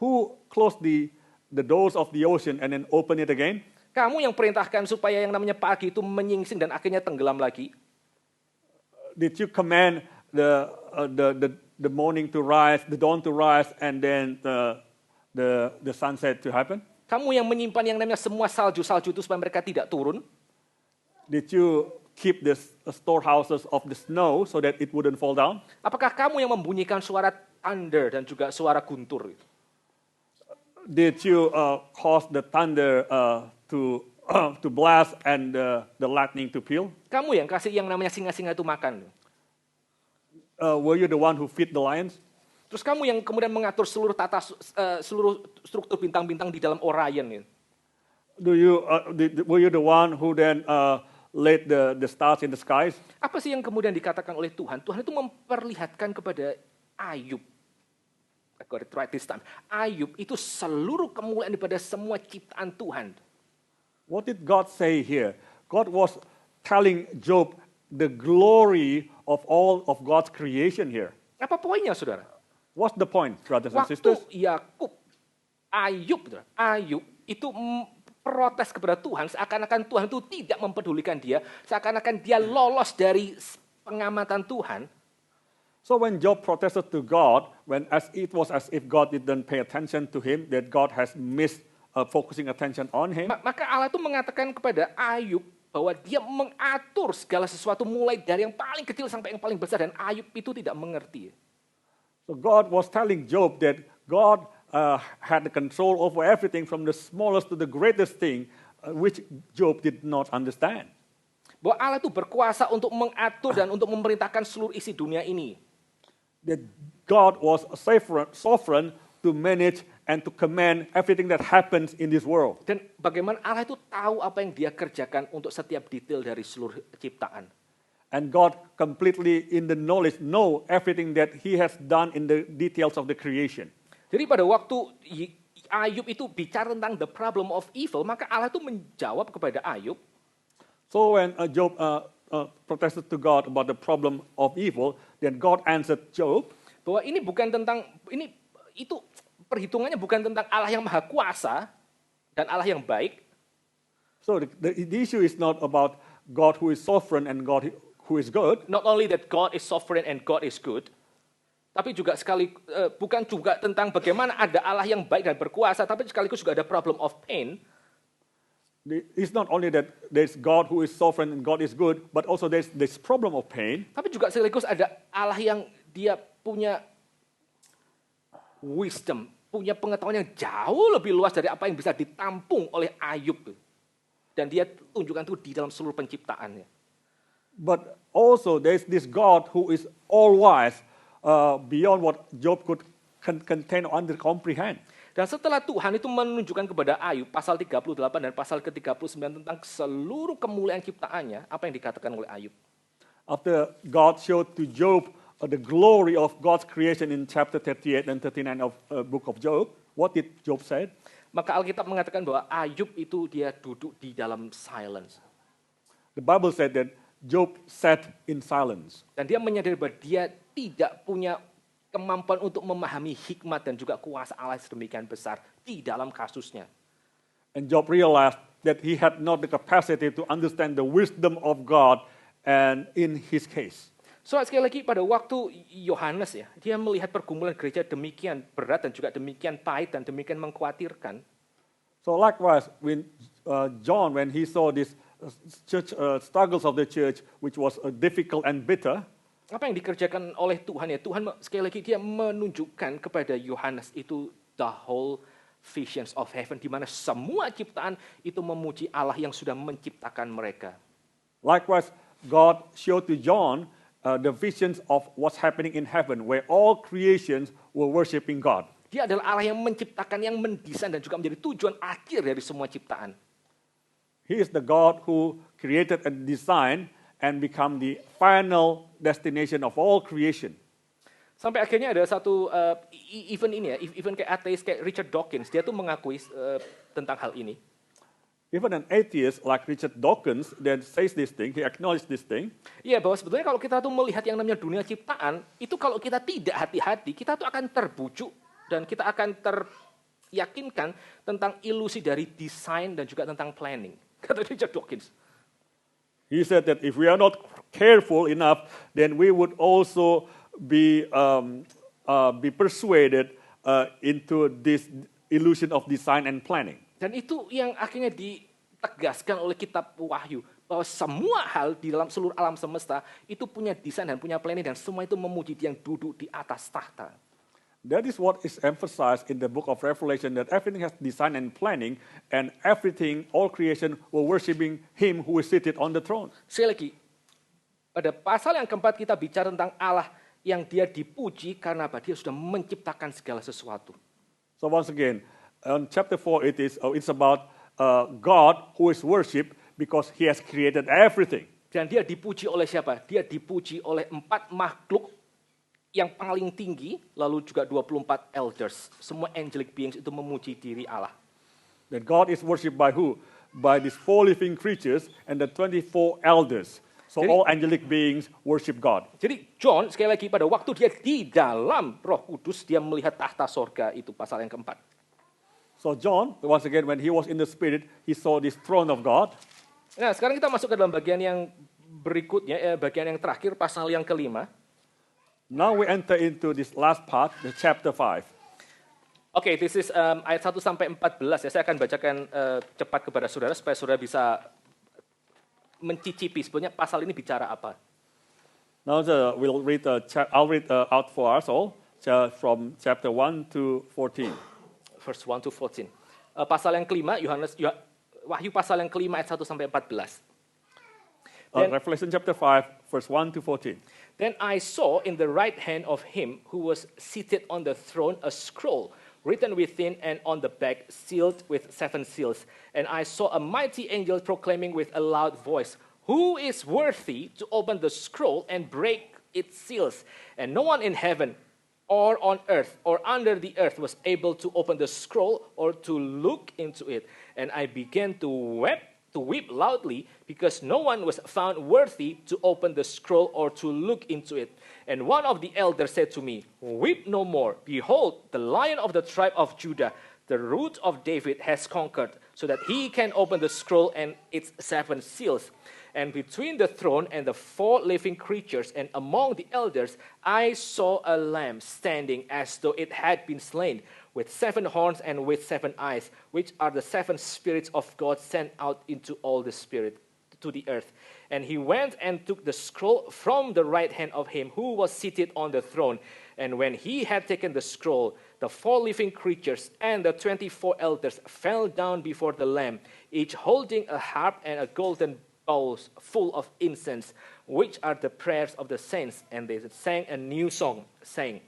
Who closed the doors of the ocean and then open it again? Kamu yang perintahkan supaya yang namanya pagi itu menyingsing dan akhirnya tenggelam lagi. Did you command the morning to rise, the dawn to rise, and then the sunset to happen? Kamu yang menyimpan yang namanya semua salju-salju itu supaya mereka tidak turun. Did you keep the storehouses of the snow so that it wouldn't fall down? Apakah kamu yang membunyikan suara thunder dan juga suara guntur? Did you cause the thunder to blast and the lightning to peal? Kamu yang kasih yang namanya singa-singa itu makan. Were you the one who feed the lions? Terus kamu yang kemudian mengatur seluruh seluruh struktur bintang-bintang di dalam Orion. Were you the one who then laid the stars in the skies? Apa sih yang kemudian dikatakan oleh Tuhan? Tuhan itu memperlihatkan kepada Ayub. I got it right this time. Ayub itu seluruh kemuliaan daripada semua ciptaan Tuhan. What did God say here? God was telling Job the glory of all of God's creation here. Apa poinnya, saudara? What's the point, brothers and sisters? Waktu Ayub itu protes kepada Tuhan, seakan-akan Tuhan itu tidak mempedulikan dia, seakan-akan dia lolos dari pengamatan Tuhan. So when Job protested to God, it was as if God didn't pay attention to him, that God has missed focusing attention on him. Maka Allah itu mengatakan kepada Ayub bahwa dia mengatur segala sesuatu mulai dari yang paling kecil sampai yang paling besar, dan Ayub itu tidak mengerti. So God was telling Job that God had the control over everything from the smallest to the greatest thing, which Job did not understand. Bahwa Allah itu berkuasa untuk mengatur dan untuk memerintahkan seluruh isi dunia ini. That God was sovereign to manage and to command everything that happens in this world. Dan bagaimana Allah itu tahu apa yang dia kerjakan untuk setiap detail dari seluruh ciptaan. And God completely in the knowledge know everything that he has done in the details of the creation. Jadi pada waktu Ayub itu bicara tentang the problem of evil, maka Allah itu menjawab kepada Ayub. So when Job protested to God about the problem of evil, then God answered Job bahwa ini bukan tentang itu perhitungannya bukan tentang Allah yang maha kuasa dan Allah yang baik. So the issue is not about God who is sovereign and God who is good, Not only that God is sovereign and God is good, tapi juga bukan juga tentang bagaimana ada Allah yang baik dan berkuasa, tapi sekaligus juga ada problem of pain. it's not only that there's God who is sovereign and God is good, but also there's this problem of pain. Tapi juga sekaligus ada Allah yang dia punya wisdom, punya pengetahuan yang jauh lebih luas dari apa yang bisa ditampung oleh Ayub. Dan dia tunjukkan itu di dalam seluruh penciptaannya. But also there's this God who is all-wise, beyond what Job could contain or comprehend. Dan setelah Tuhan itu menunjukkan kepada Ayub pasal 38 dan pasal ke-39 tentang seluruh kemuliaan ciptaannya, apa yang dikatakan oleh Ayub? After God showed to Job the glory of God's creation in chapter 38 and 39 of book of Job, what did Job say? Maka Alkitab mengatakan bahwa Ayub itu dia duduk di dalam silence. The Bible said that Job sat in silence. Dan dia menyadari bahwa dia tidak punya kemampuan untuk memahami hikmat dan juga kuasa Allah sedemikian besar di dalam kasusnya. And Job realized that he had not the capacity to understand the wisdom of God and in his case. So sekali lagi pada waktu Yohanes ya, dia melihat pergumulan gereja demikian berat dan juga demikian pahit dan demikian mengkhawatirkan. So likewise, when John, when he saw this church struggles of the church, which was difficult and bitter, Apa yang dikerjakan oleh Tuhan ya? Tuhan sekali lagi dia menunjukkan kepada Yohanes itu the whole visions of heaven, di mana semua ciptaan itu memuji Allah yang sudah menciptakan mereka. likewise, God showed to John the visions of what's happening in heaven, where all creations were worshiping God. Dia adalah Allah yang menciptakan, yang mendesain dan juga menjadi tujuan akhir dari semua ciptaan. He is the God who created and designed and become the final destination of all creation. Sampai akhirnya ada satu event ini ya, event kayak ateis kayak Richard Dawkins, dia tuh mengakui tentang hal ini. Even an atheist like Richard Dawkins that says this thing, he acknowledged this thing. Iya, bahwa sebetulnya kalau kita tuh melihat yang namanya dunia ciptaan, itu kalau kita tidak hati-hati, kita tuh akan terbujuk dan kita akan teryakinkan tentang ilusi dari desain dan juga tentang planning. Kata Richard Dawkins. He said that if we are not careful enough, then we would also be persuaded into this illusion of design and planning. Dan itu yang akhirnya ditegaskan oleh kitab Wahyu, bahwa semua hal di dalam seluruh alam semesta itu punya desain dan punya planning, dan semua itu memuji Dia yang duduk di atas tahta. That is what is emphasized in the book of Revelation, that everything has design and planning, and everything, all creation, were worshiping Him who is seated on the throne. Sekali lagi, pada pasal yang keempat kita bicara tentang Allah yang Dia dipuji karena apa? Dia sudah menciptakan segala sesuatu. So once again, on chapter 4, it's about God who is worshipped because He has created everything. Dan Dia dipuji oleh siapa? Dia dipuji oleh 4 makhluk yang paling tinggi, lalu juga 24 elders. Semua angelic beings itu memuji diri Allah. That God is worshipped by who? By these 4 living creatures and the 24 elders. So all angelic beings worship God. Jadi John sekali lagi pada waktu dia di dalam Roh Kudus, dia melihat tahta sorga, itu pasal yang keempat. So John, once again, when he was in the Spirit, he saw this throne of God. Nah, sekarang kita masuk ke dalam bagian yang berikutnya, bagian yang terakhir, pasal yang kelima. Now we enter into this last part, the chapter 5. Oke, this is ayat 1 sampai 14 ya. Saya akan bacakan cepat kepada saudara supaya saudara bisa mencicipi sebenarnya pasal ini bicara apa. Now I'll read out for us all from chapter 1 to 14. Verse 1 to 14. Pasal yang kelima, Wahyu pasal yang kelima ayat 1 sampai 14. Revelation chapter 5, verse 1 to 14. Then I saw in the right hand of him who was seated on the throne a scroll written within and on the back, sealed with 7 seals. And I saw a mighty angel proclaiming with a loud voice, "Who is worthy to open the scroll and break its seals?" And no one in heaven or on earth or under the earth was able to open the scroll or to look into it. And I began to weep loudly because no one was found worthy to open the scroll or to look into it. And one of the elders said to me, "Weep no more. Behold, the Lion of the tribe of Judah, the Root of David, has conquered, so that he can open the scroll and its 7 seals." And between the throne and the 4 living creatures and among the elders, I saw a lamb standing as though it had been slain, with 7 horns and with 7 eyes, which are the 7 spirits of God sent out into all the spirit to the earth. And he went and took the scroll from the right hand of him who was seated on the throne. And when he had taken the scroll, the 4 living creatures and the 24 elders fell down before the Lamb, each holding a harp and a golden bowl full of incense, which are the prayers of the saints. And they sang a new song, saying,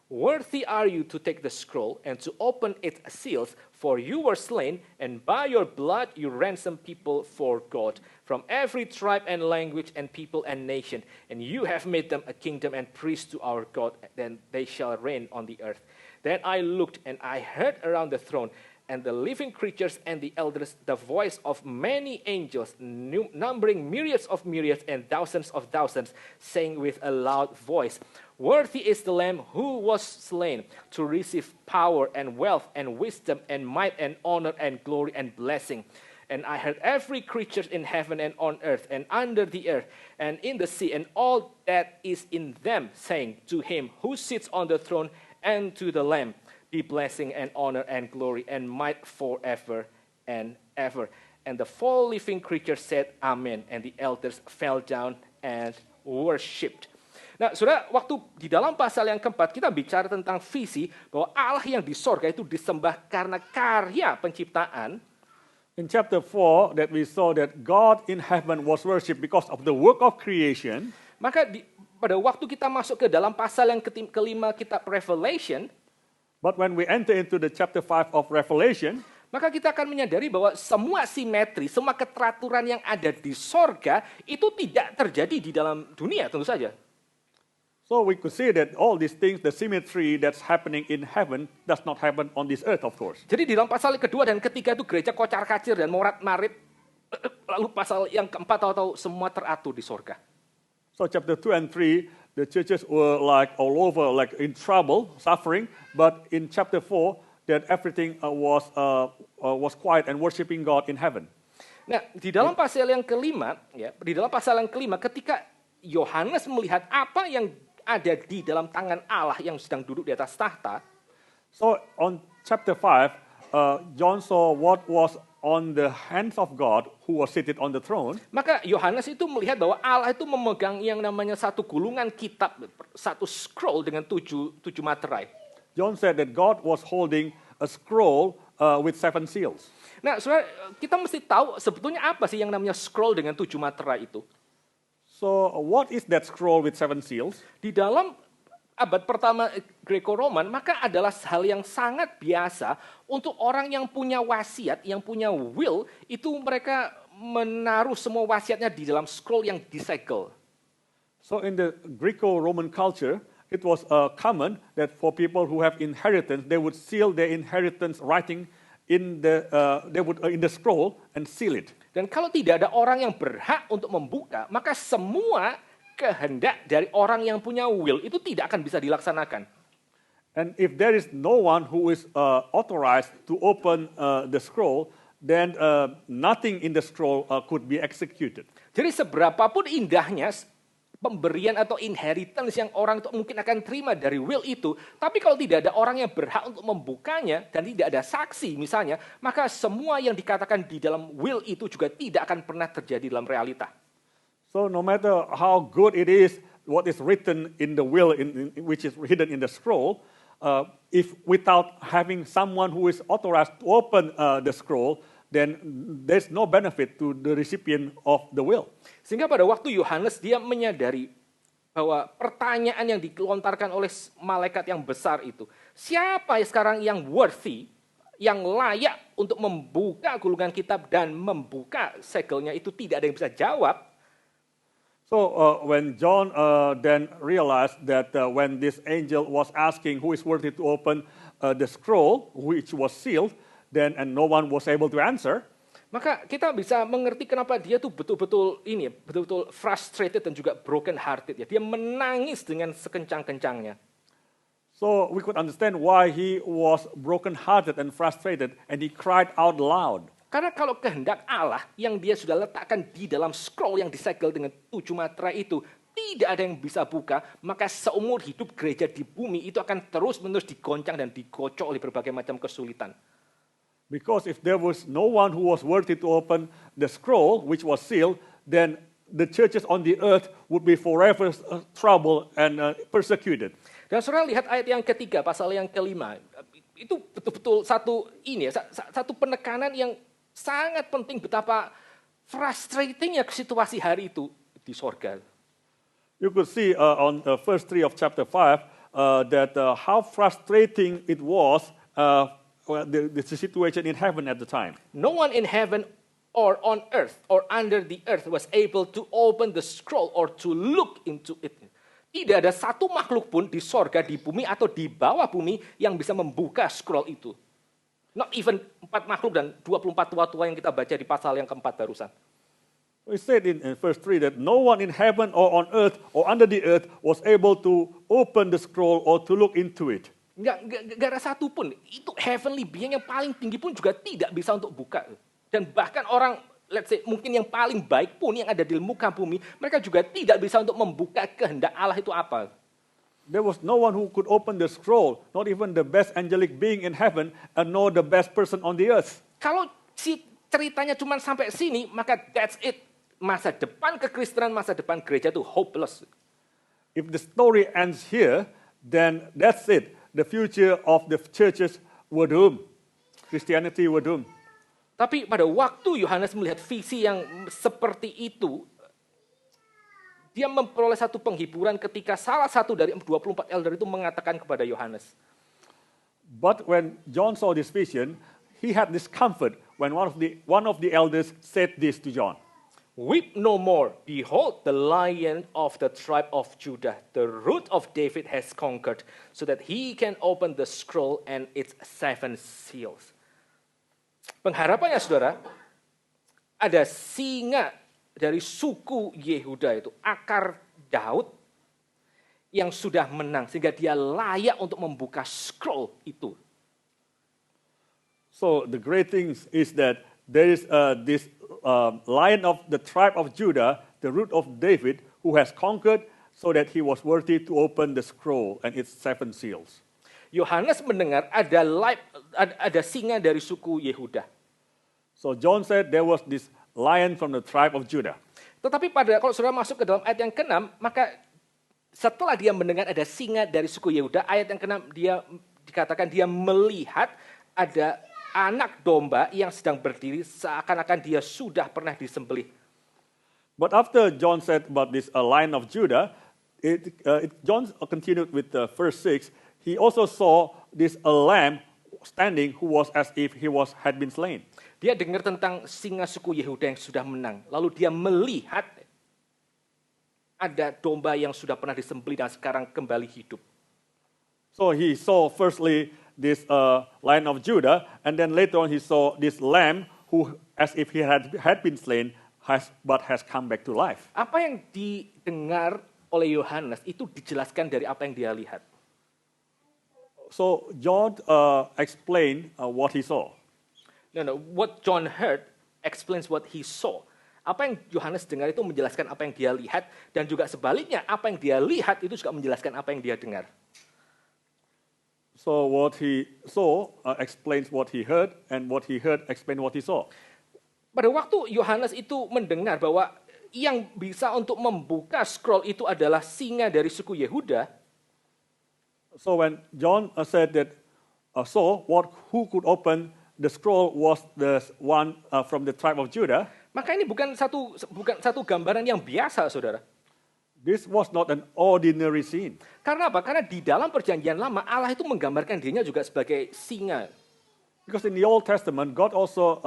Worthy are you to take the scroll and to open its seals, for you were slain, and by your blood you ransomed people for God, from every tribe and language and people and nation. And you have made them a kingdom and priests to our God, then they shall reign on the earth. Then I looked, and I heard around the throne and the living creatures and the elders the voice of many angels, numbering myriads of myriads and thousands of thousands, saying with a loud voice, Worthy is the Lamb who was slain to receive power and wealth and wisdom and might and honor and glory and blessing. And I heard every creature in heaven and on earth and under the earth and in the sea and all that is in them, saying, To him who sits on the throne and to the Lamb be blessing and honor and glory and might forever and ever. And the 4 living creatures said, Amen. And the elders fell down and worshipped. Nah, saudara, waktu di dalam pasal yang keempat kita bicara tentang visi bahwa Allah yang di sorga itu disembah karena karya penciptaan. In chapter 4, that we saw that God in heaven was worshipped because of the work of creation. Maka pada waktu kita masuk ke dalam pasal yang kelima kitab Revelation, but when we enter into the chapter 5 of Revelation, maka kita akan menyadari bahwa semua simetri, semua keteraturan yang ada di sorga itu tidak terjadi di dalam dunia tentu saja. So we could see that all these things, the symmetry that's happening in heaven does not happen on this earth, of course. Jadi di dalam pasal kedua dan ketiga itu gereja kocar-kacir dan morat-marit. Lalu pasal yang keempat tahu-tahu semua teratur di sorga. So chapter 2 and 3, the churches were like all over, like in trouble, suffering. But in chapter 4, that everything was quiet and worshiping God in heaven. Nah, di dalam pasal yang kelima, ketika Yohanes melihat apa yang ada di dalam tangan Allah yang sedang duduk di atas tahta. So on chapter 5, John saw what was on the hands of God who was seated on the throne. Maka Yohanes itu melihat bahwa Allah itu memegang yang namanya satu gulungan kitab, satu scroll dengan tujuh materai. John said that God was holding a scroll with 7 seals. Nah, saudara, kita mesti tahu sebetulnya apa sih yang namanya scroll dengan 7 materai itu. So what is that scroll with 7 seals? Di dalam abad pertama Greco-Roman, maka adalah hal yang sangat biasa untuk orang yang punya wasiat, yang punya will, itu mereka menaruh semua wasiatnya di dalam scroll yang disegel. So in the Greco-Roman culture, it was common that for people who have inheritance, they would seal their inheritance writing in the scroll and seal it. Dan kalau tidak ada orang yang berhak untuk membuka, maka semua kehendak dari orang yang punya will itu tidak akan bisa dilaksanakan. And if there is no one who is authorized to open the scroll, then nothing in the scroll could be executed. Jadi seberapapun indahnya pemberian atau inheritance yang orang itu mungkin akan terima dari will itu, tapi kalau tidak ada orang yang berhak untuk membukanya dan tidak ada saksi misalnya, maka semua yang dikatakan di dalam will itu juga tidak akan pernah terjadi dalam realita. So no matter how good it is, what is written in the will, which is hidden in the scroll, if without having someone who is authorized to open the scroll, then there's no benefit to the recipient of the will. Sehingga pada waktu Yohanes dia menyadari bahwa pertanyaan yang dilontarkan oleh malaikat yang besar itu, siapa sekarang yang worthy, yang layak untuk membuka gulungan kitab dan membuka segelnya, itu tidak ada yang bisa jawab. So when John then realized that when this angel was asking who is worthy to open the scroll, which was sealed, then and no one was able to answer, maka kita bisa mengerti kenapa dia tuh betul-betul frustrated dan juga broken hearted ya. Dia menangis dengan sekencang-kencangnya. So we could understand why he was broken hearted and frustrated and he cried out loud. Karena kalau kehendak Allah yang dia sudah letakkan di dalam scroll yang disegel dengan 7 materai itu, tidak ada yang bisa buka, maka seumur hidup gereja di bumi itu akan terus-menerus digoncang dan digocok oleh berbagai macam kesulitan. Because if there was no one who was worthy to open the scroll, which was sealed, then the churches on the earth would be forever troubled and persecuted. Dan saudara lihat ayat yang ketiga, pasal yang kelima, itu betul-betul satu penekanan yang sangat penting betapa frustratingnya situasi hari itu di sorga. You could see on the verse 3 of chapter 5 that how frustrating it was the situation in heaven at the time. No one in heaven or on earth or under the earth was able to open the scroll or to look into it. Tidak ada satu makhluk pun di sorga, di bumi, atau di bawah bumi yang bisa membuka scroll itu. Not even 4 makhluk dan 24 tua-tua yang kita baca di pasal yang keempat barusan. We said in verse 3 that no one in heaven or on earth or under the earth was able to open the scroll or to look into it. Nggak ada satu pun. Itu heavenly being yang paling tinggi pun juga tidak bisa untuk buka. Dan bahkan orang, let's say, mungkin yang paling baik pun yang ada di muka bumi, mereka juga tidak bisa untuk membuka kehendak Allah itu apa. There was no one who could open the scroll, not even the best angelic being in heaven, and nor the best person on the earth. Kalau ceritanya cuma sampai sini, maka that's it. Masa depan kekristenan, masa depan gereja itu hopeless. If the story ends here, then that's it. The future of the churches were doomed. Christianity were doomed. Tapi pada waktu Yohanes melihat visi yang seperti itu, dia memperoleh satu penghiburan ketika salah satu dari 24 elder itu mengatakan kepada Yohanes. But when John saw this vision, he had this comfort when one of the elders said this to John. Weep no more. Behold, the Lion of the tribe of Judah, the Root of David has conquered, so that he can open the scroll and its 7 seals. Pengharapannya, saudara, ada singa dari suku Yehuda itu, akar Daud, yang sudah menang, sehingga dia layak untuk membuka scroll itu. So the great thing is that there is this Lion of the tribe of Judah, the Root of David, who has conquered so that he was worthy to open the scroll and its 7 seals. Yohanes mendengar ada singa dari suku Yehuda. So John said there was this lion from the tribe of Judah. Tetapi kalau saudara masuk ke dalam ayat yang ke-6, maka setelah dia mendengar ada singa dari suku Yehuda, ayat yang ke-6 dia dikatakan dia melihat ada anak domba yang sedang berdiri seakan-akan dia sudah pernah disembelih. But after John said about this Lion of Judah, John continued with verse 6. He also saw this lamb standing who was as if he had been slain. Dia dengar tentang singa suku Yehuda yang sudah menang. Lalu dia melihat ada domba yang sudah pernah disembelih dan sekarang kembali hidup. So he saw firstly this Lion of Judah, and then later on he saw this lamb who, as if he had been slain, but has come back to life. Apa yang didengar oleh Yohanes itu dijelaskan dari apa yang dia lihat. So John explained what he saw. No, what John heard explains what he saw. Apa yang Yohanes dengar itu menjelaskan apa yang dia lihat, dan juga sebaliknya apa yang dia lihat itu juga menjelaskan apa yang dia dengar. So what he saw explains what he heard, and what he heard explains what he saw. Pada waktu Yohanes itu mendengar bahwa yang bisa untuk membuka scroll itu adalah singa dari suku Yehuda. So when John said that, who could open the scroll was the one from the tribe of Judah. Maka ini bukan satu gambaran yang biasa, saudara. This was not an ordinary scene. Karena apa? Karena di dalam perjanjian lama Allah itu menggambarkan dirinya juga sebagai singa. Because in the Old Testament, God also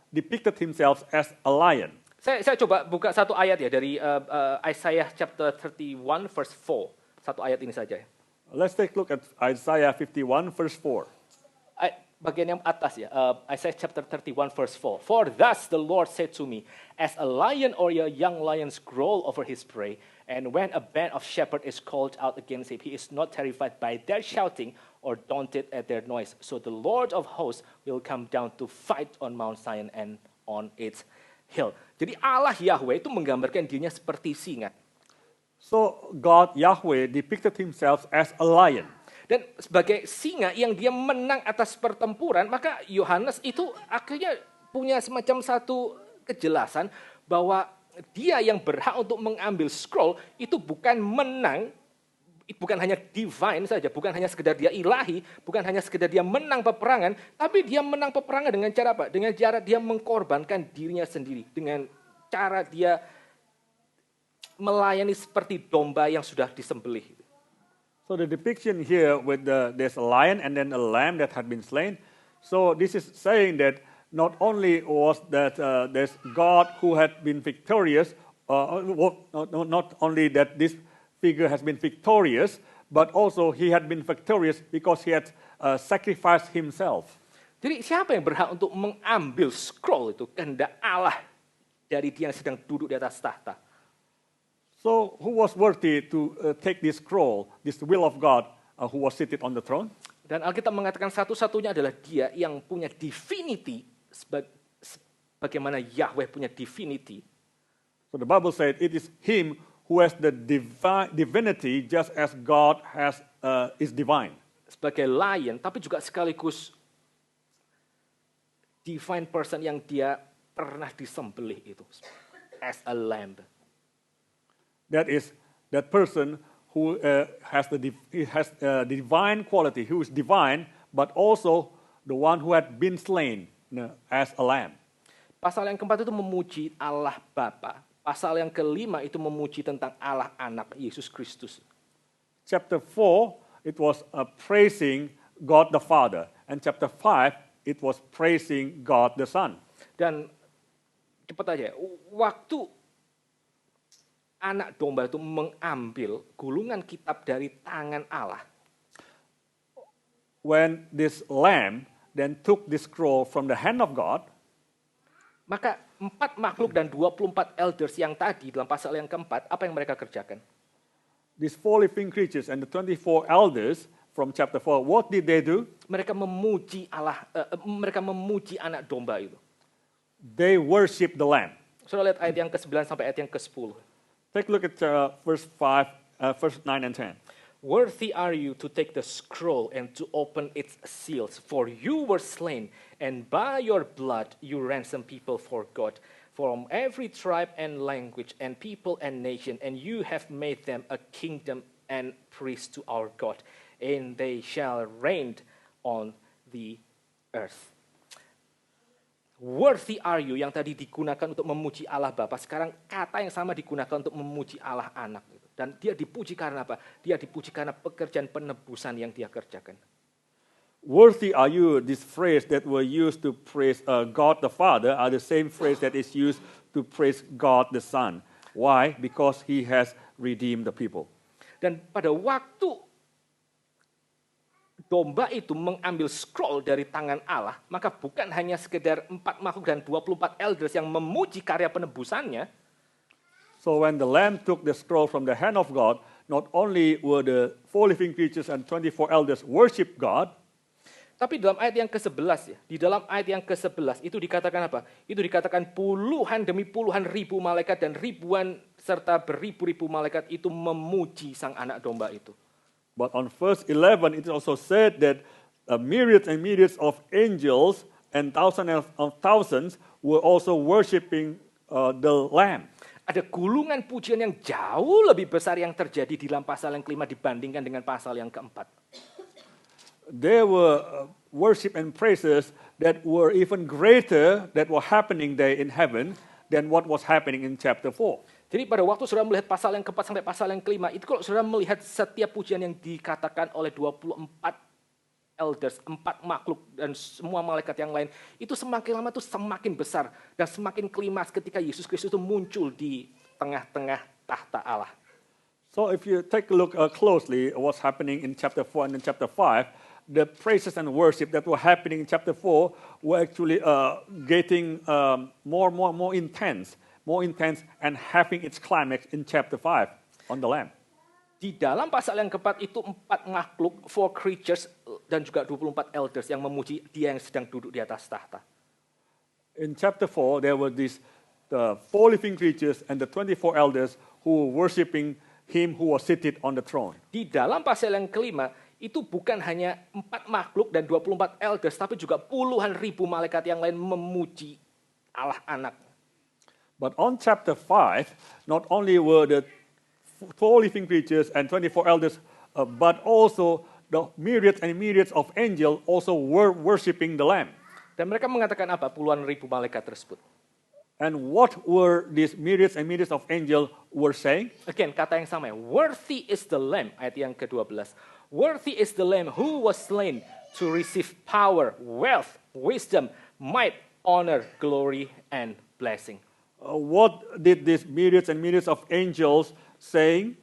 depicted himself as a lion. Saya coba buka satu ayat ya dari Isaiah chapter 31 verse 4. Satu ayat ini saja. Let's take a look at Isaiah 51 verse 4. bagian yang atas ya, Isaiah chapter 31 verse 4. For thus the Lord said to me, as a lion or a young lion's growl over his prey, and when a band of shepherds is called out against him, he is not terrified by their shouting or daunted at their noise. So the Lord of hosts will come down to fight on Mount Zion and on its hill. Jadi Allah Yahweh itu menggambarkan dirinya seperti singa. So God, Yahweh, depicted himself as a lion. Dan sebagai singa yang dia menang atas pertempuran, maka Yohanes itu akhirnya punya semacam satu kejelasan bahwa dia yang berhak untuk mengambil scroll itu bukan menang, bukan hanya divine saja, bukan hanya sekedar dia ilahi, bukan hanya sekedar dia menang peperangan, tapi dia menang peperangan dengan cara apa? Dengan cara dia mengkorbankan dirinya sendiri, dengan cara dia melayani seperti domba yang sudah disembelih. So the depiction here with there's a lion and then a lamb that had been slain. So this is saying that not only was that there's God who had been victorious, not only that this figure has been victorious, but also he had been victorious because he had sacrificed himself. Jadi siapa yang berhak untuk mengambil scroll itu? Kehendak Allah dari dia yang sedang duduk di atas tahta. So who was worthy to take this scroll, this will of God, who was seated on the throne? Dan Alkitab mengatakan satu-satunya adalah dia yang punya divinity, bagaimana Yahweh punya divinity. So the Bible said it is him who has the divinity just as God is divine. Sebagai lion, tapi juga sekaligus divine person yang dia pernah disembelih itu. As a lamb. That is that person who has the divine quality, who is divine, but also the one who had been slain as a lamb. Pasal yang keempat itu memuji Allah Bapa. Pasal yang kelima itu memuji tentang Allah Anak, Yesus Kristus. Chapter 4, it was praising God the Father. And chapter 5, it was praising God the Son. Dan cepat aja, waktu anak domba itu mengambil gulungan kitab dari tangan Allah. When this lamb then took this scroll from the hand of God, maka 4 makhluk dan 24 elders yang tadi dalam pasal yang keempat, apa yang mereka kerjakan? These 4 living creatures and the 24 elders from chapter 4, what did they do? Mereka memuji Allah, mereka memuji anak domba itu. They worship the lamb. Saudara lihat ayat yang ke-9 sampai ayat yang ke-10. Take a look at verse 9 and 10. Worthy are you to take the scroll and to open its seals, for you were slain, and by your blood you ransomed people for God, from every tribe and language and people and nation, and you have made them a kingdom and priests to our God, and they shall reign on the earth. Worthy are you yang tadi digunakan untuk memuji Allah Bapa, sekarang kata yang sama digunakan untuk memuji Allah Anak. Dan dia dipuji karena apa? Dia dipuji karena pekerjaan penebusan yang dia kerjakan. Worthy are you, this phrase that were used to praise God the Father are the same phrase that is used to praise God the Son. Why? Because he has redeemed the people. Dan pada waktu domba itu mengambil scroll dari tangan Allah, maka bukan hanya sekedar 4 makhluk dan 24 elders yang memuji karya penebusannya. So when the lamb took the scroll from the hand of God, not only were the 4 living creatures and 24 elders worship God, tapi dalam ayat yang ke-11 ya, di dalam ayat yang ke-11 itu dikatakan apa? Itu dikatakan puluhan demi puluhan ribu malaikat dan ribuan serta beribu-ribu malaikat itu memuji sang anak domba itu. But on verse 11, it also said that myriads and myriads of angels and thousands of thousands were also worshiping the Lamb. Ada gulungan pujian yang jauh lebih besar yang terjadi di dalam pasal yang kelima dibandingkan dengan pasal yang keempat. There were worship and praises that were even greater that were happening there in heaven than what was happening in chapter 4. Jadi pada waktu saudara melihat pasal yang keempat sampai pasal yang kelima, itu kalau saudara melihat setiap pujian yang dikatakan oleh 24 elders, 4 makhluk dan semua malaikat yang lain, itu semakin lama itu semakin besar dan semakin klimaks ketika Yesus Kristus itu muncul di tengah-tengah tahta Allah. So if you take a look closely what's happening in chapter 4 and in chapter 5, the praises and worship that were happening in chapter 4 were actually getting more intense, and having its climax in chapter 5 on the Lamb. Di dalam pasal yang keempat itu 4 makhluk, 4 creatures, dan juga 24 elders yang memuji Dia yang sedang duduk di atas tahta. In chapter 4, there were the 4 living creatures and the 24 elders who were worshiping Him who was seated on the throne. Di dalam pasal yang kelima, itu bukan hanya 4 makhluk dan 24 elders, tapi juga puluhan ribu malaikat yang lain memuji Allah Anak. But on chapter 5, not only were the 4 living creatures and 24 elders, but also the myriads and myriads of angels also were worshiping the Lamb. Dan mereka mengatakan apa? Puluhan ribu malaikat tersebut. And what were these myriads and myriads of angels were saying? Again, kata yang sama ya. Worthy is the Lamb, ayat yang ke-12. Worthy is the Lamb who was slain to receive power, wealth, wisdom, might, honor, glory, and blessing. What did these myriads and myriads of angels saying?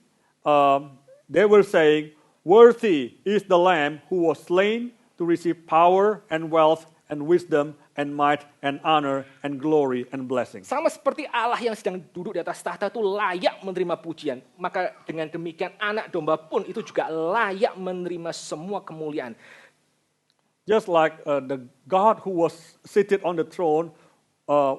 They were saying, worthy is the Lamb who was slain to receive power and wealth and wisdom and might and honor and glory and blessing. Sama seperti Allah yang sedang duduk di atas tahta itu layak menerima pujian. Maka dengan demikian anak domba pun itu juga layak menerima semua kemuliaan. Just like the God who was seated on the throne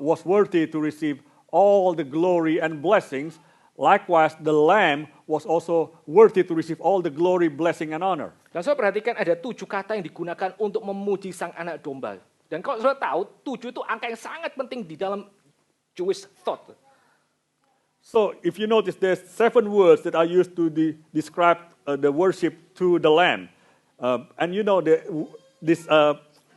was worthy to receive all the glory and blessings, likewise the Lamb was also worthy to receive all the glory, blessing, and honor. Dan saudara perhatikan ada 7 kata yang digunakan untuk memuji sang anak domba. Dan kalau saudara tahu, 7 itu angka yang sangat penting di dalam Jewish thought. So if you notice, there's 7 words that are used to describe the worship to the Lamb. And you know, this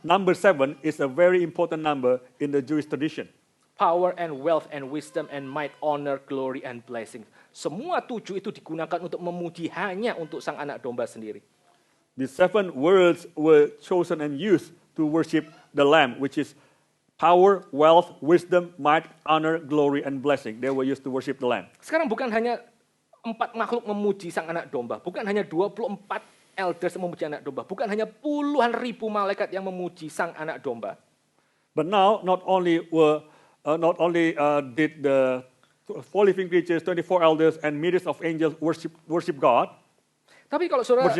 number 7 is a very important number in the Jewish tradition. Power and wealth and wisdom and might, honor, glory, and blessing. Semua 7 itu digunakan untuk memuji hanya untuk sang anak domba sendiri. These 7 words were chosen and used to worship the Lamb, which is power, wealth, wisdom, might, honor, glory, and blessing. They were used to worship the Lamb. Sekarang bukan hanya 4 makhluk memuji sang anak domba, bukan hanya 24 elders yang memuji anak domba, bukan hanya puluhan ribu malaikat yang memuji sang anak domba. But now, not only did the 4 living creatures, 24 elders, and myriads of angels worship God. Tapi kalau saudara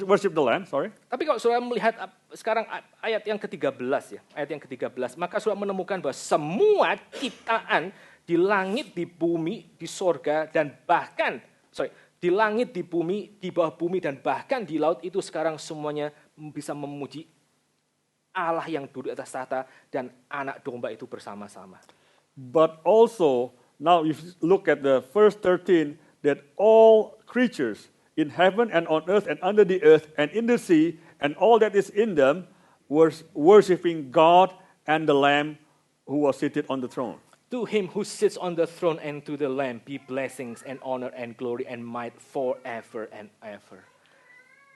worship the Lamb, sorry. Tapi kalau saudara melihat sekarang ayat yang ke-13 ya, ayat yang ke-13, maka saudara menemukan bahwa semua ciptaan di langit, di bumi, di sorga, dan bahkan, di langit, di bumi, di bawah bumi, dan bahkan di laut itu sekarang semuanya bisa memuji Allah yang duduk atas tahta dan anak domba itu bersama-sama. But also, now if you look at the verse 13, that all creatures in heaven and on earth and under the earth and in the sea and all that is in them were worshiping God and the Lamb who was seated on the throne. To him who sits on the throne and to the Lamb be blessings and honor and glory and might forever and ever.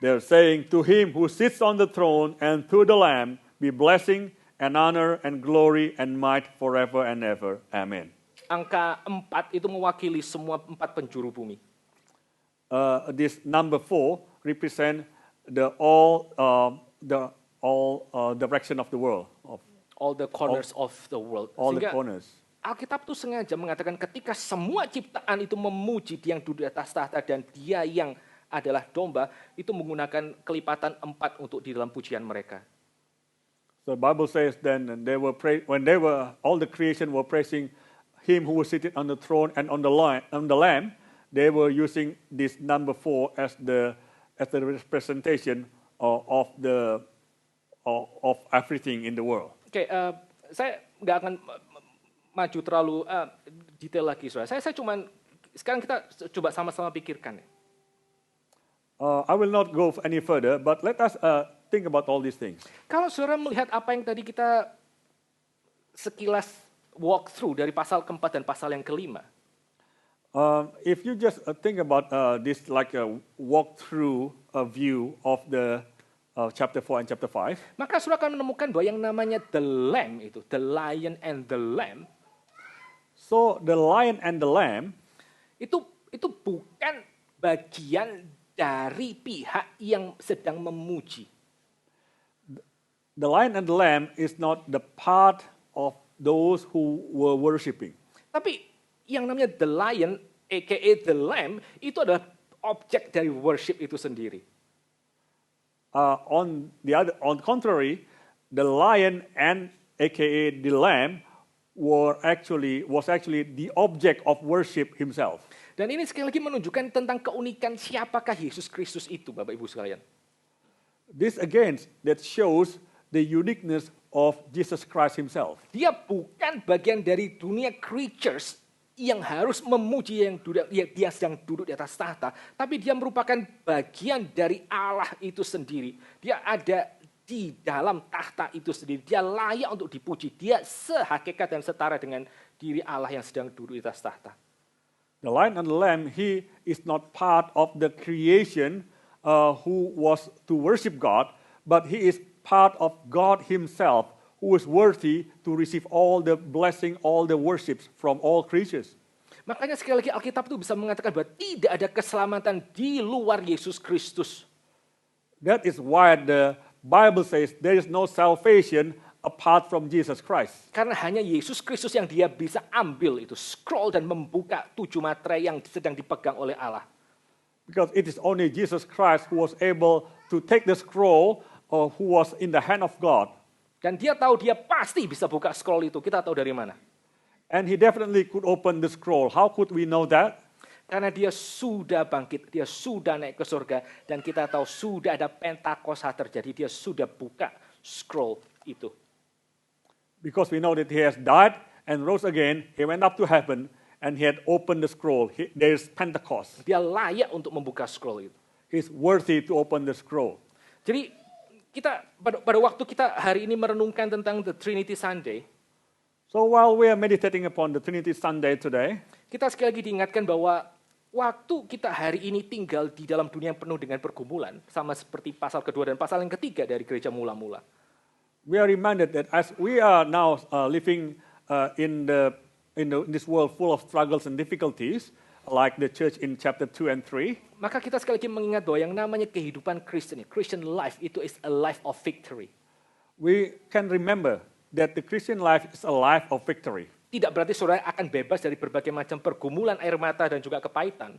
They're saying, to him who sits on the throne and to the Lamb be blessing and honor and glory and might forever and ever. Amen. Angka 4 itu mewakili semua 4 penjuru bumi. This number 4 represent all direction of the world. All the corners of the world. All the corners. Alkitab itu sengaja mengatakan ketika semua ciptaan itu memuji Dia yang duduk di atas tahta dan Dia yang adalah domba, itu menggunakan kelipatan 4 untuk di dalam pujian mereka. So the Bible says then all the creation were praising Him who was seated on the throne and on the Lamb. They were using this number 4 as the representation of everything in the world. Oke, saya nggak akan maju terlalu detail lagi, saudara. Saya cuman sekarang kita coba sama-sama pikirkan. I will not go any further, but let us think about all these things. Kalau saudara melihat apa yang tadi kita sekilas walk through dari pasal keempat dan pasal yang kelima. If you just think about this like a walk-through view of the chapter 4 and chapter 5, maka saudara akan menemukan bahwa yang namanya the lamb itu, the lion and the lamb. So the lion and the lamb itu bukan bagian dari pihak yang sedang memuji. The lion and the lamb is not the part of those who were worshiping. Tapi yang namanya the lion, aka the lamb, itu adalah objek dari worship itu sendiri. On the contrary, the lion and aka the lamb was actually the object of worship himself. Dan ini sekali lagi menunjukkan tentang keunikan siapakah Yesus Kristus itu, Bapak Ibu sekalian. This again that shows the uniqueness of Jesus Christ himself. Dia bukan bagian dari dunia creatures yang harus memuji dia sedang duduk di atas tahta, tapi dia merupakan bagian dari Allah itu sendiri. Dia ada di dalam tahta itu sendiri. Dia layak untuk dipuji. Dia sehakikat dan setara dengan diri Allah yang sedang duduk di atas tahta. The lion and the lamb, he is not part of the creation who was to worship God, but he is part of God himself, who is worthy to receive all the blessing, all the worships from all creatures. Makanya sekali lagi Alkitab itu bisa mengatakan bahwa tidak ada keselamatan di luar Yesus Kristus. That is why the Bible says there is no salvation apart from Jesus Christ. Karena hanya Yesus Kristus yang dia bisa ambil itu scroll dan membuka 7 materai yang sedang dipegang oleh Allah. Because it is only Jesus Christ who was able to take the scroll who was in the hand of God. Dan dia tahu dia pasti bisa buka scroll itu. Kita tahu dari mana? And he definitely could open the scroll. How could we know that? Karena dia sudah bangkit, dia sudah naik ke surga. Dan kita tahu sudah ada Pentakosta terjadi. Dia sudah buka scroll itu. Because we know that he has died and rose again. He went up to heaven and he had opened the scroll. There is Pentecost. Dia layak untuk membuka scroll itu. He's worthy to open the scroll. Jadi kita pada waktu kita hari ini merenungkan tentang the Trinity Sunday, so while we are meditating upon the Trinity Sunday today, kita sekali lagi diingatkan bahwa waktu kita hari ini tinggal di dalam dunia yang penuh dengan pergumulan, sama seperti pasal kedua dan pasal yang ketiga dari gereja mula-mula. We are reminded that as we are now living in this world full of struggles and difficulties, like the church in chapter 2 and 3, maka kita sekali lagi mengingat bahwa yang namanya kehidupan Kristen, Christian life itu is a life of victory. we can remember that the Christian life is a life of victory. Tidak berarti saudara akan bebas dari berbagai macam pergumulan, air mata, dan juga kepahitan.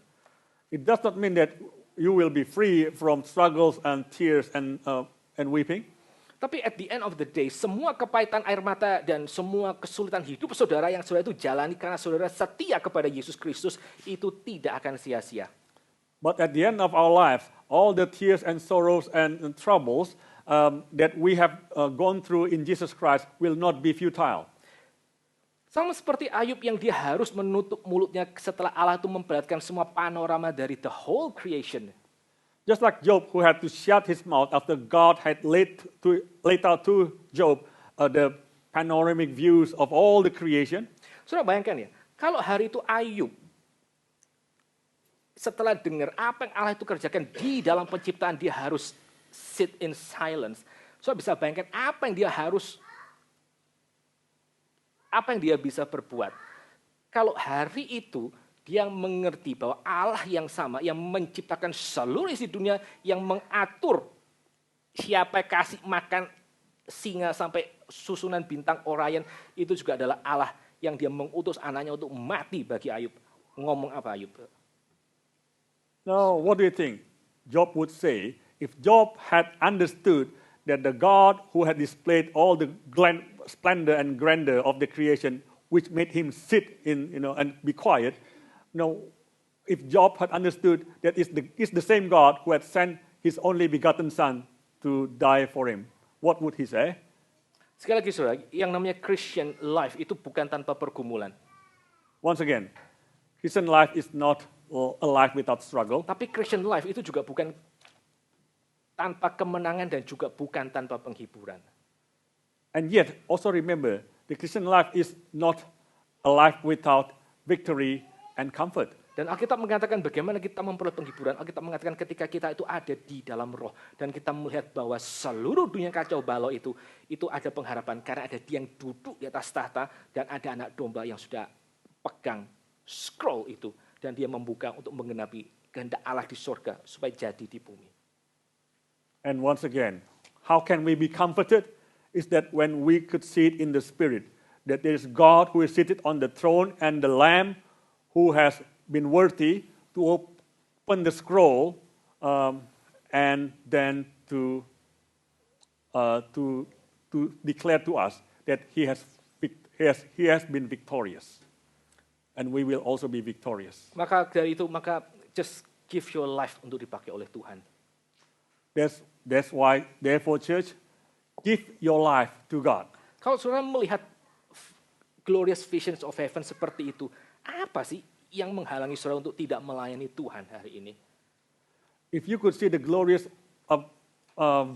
It does not mean that you will be free from struggles and tears and weeping. Tapi at the end of the day, semua kepahitan, air mata, dan semua kesulitan hidup saudara yang saudara itu jalani karena saudara setia kepada Yesus Kristus, itu tidak akan sia-sia. But at the end of our life, all the tears and sorrows and troubles that we have gone through in Jesus Christ will not be futile. Sama seperti Ayub yang dia harus menutup mulutnya setelah Allah itu memperlihatkan semua panorama dari the whole creation. Just like Job, who had to shut his mouth after God had laid out to Job the panoramic views of all the creation. Saudara bayangkan ya, kalau hari itu Ayub setelah dengar apa yang Allah itu kerjakan di dalam penciptaan, dia harus sit in silence. Saudara bisa bayangkan apa yang dia bisa perbuat. Kalau hari itu dia mengerti bahwa Allah yang sama, yang menciptakan seluruh isi dunia, yang mengatur siapa kasih makan singa sampai susunan bintang Orion, itu juga adalah Allah yang dia mengutus anaknya untuk mati bagi Ayub. Ngomong apa Ayub? Now, what do you think Job would say if Job had understood that the God who had displayed all the splendor and grandeur of the creation, which made him sit in, and be quiet, if Job had understood that it's the same God who had sent his only begotten son to die for him, what would he say? Sekali lagi saudara, yang namanya Christian life itu bukan tanpa pergumulan. Once again, Christian life is not a life without struggle. Tapi Christian life itu juga bukan tanpa kemenangan dan juga bukan tanpa penghiburan. And yet, also remember, the Christian life is not a life without victory and comfort. Dan Alkitab mengatakan bagaimana kita memperoleh penghiburan. Alkitab mengatakan ketika kita itu ada di dalam roh. Dan kita melihat bahwa seluruh dunia kacau balau itu ada pengharapan. Karena ada dia yang duduk di atas tahta dan ada anak domba yang sudah pegang scroll itu. Dan dia membuka untuk menggenapi kehendak Allah di surga supaya jadi di bumi. And once again, how can we be comforted? is that when we could see it in the spirit, that there is God who is seated on the throne and the Lamb who has been worthy to open the scroll and then to declare to us that he has been victorious, and we will also be victorious. Maka dari itu, maka just give your life untuk dipakai oleh Tuhan. That's why, therefore, church, give your life to God. Kalau saudara melihat glorious visions of heaven seperti itu, apa sih yang menghalangi saudara untuk tidak melayani Tuhan hari ini? If you could see the glorious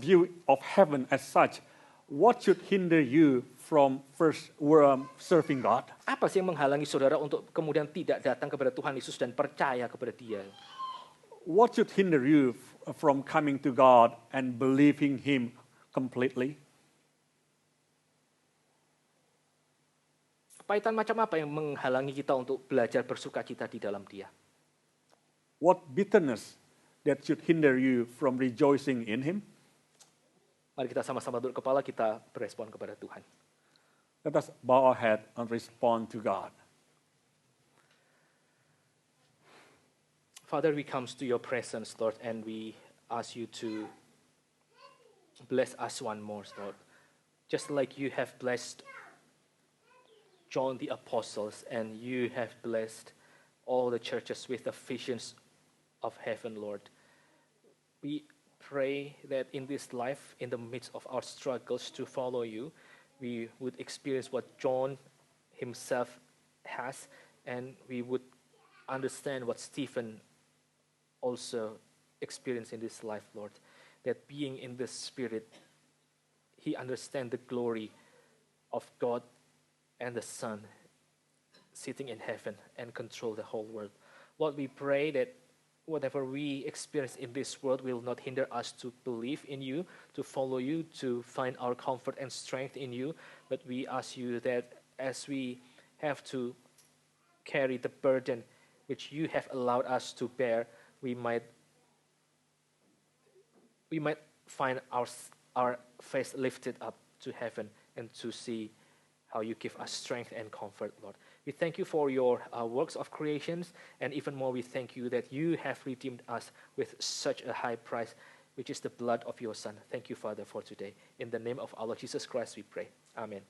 view of heaven as such, what should hinder you from first serving God? Apa sih yang menghalangi saudara untuk kemudian tidak datang kepada Tuhan Yesus dan percaya kepada Dia? What should hinder you from coming to God and believing Him completely? Kepahitan macam apa yang menghalangi kita untuk belajar bersukacita di dalam Dia? What bitterness that should hinder you from rejoicing in Him? Mari kita sama-sama duduk kepala, kita berespon kepada Tuhan. Let us bow our head and respond to God. Father, we come to your presence, Lord, and we ask you to bless us one more, Lord. Just like you have blessed John the Apostles and you have blessed all the churches with the visions of heaven, Lord. We pray that in this life, in the midst of our struggles to follow you, we would experience what John himself has, and we would understand what Stephen also experienced in this life, Lord. That being in the Spirit, he understands the glory of God and the Son sitting in heaven and control the whole world. Lord, we pray that whatever we experience in this world will not hinder us to believe in you, to follow you, to find our comfort and strength in you. But we ask you that as we have to carry the burden which you have allowed us to bear, we might find our face lifted up to heaven and to see how you give us strength and comfort, Lord. We thank you for your works of creations, and even more we thank you that you have redeemed us with such a high price, which is the blood of your Son. Thank you, Father, for today. In the name of our Lord Jesus Christ we pray. Amen.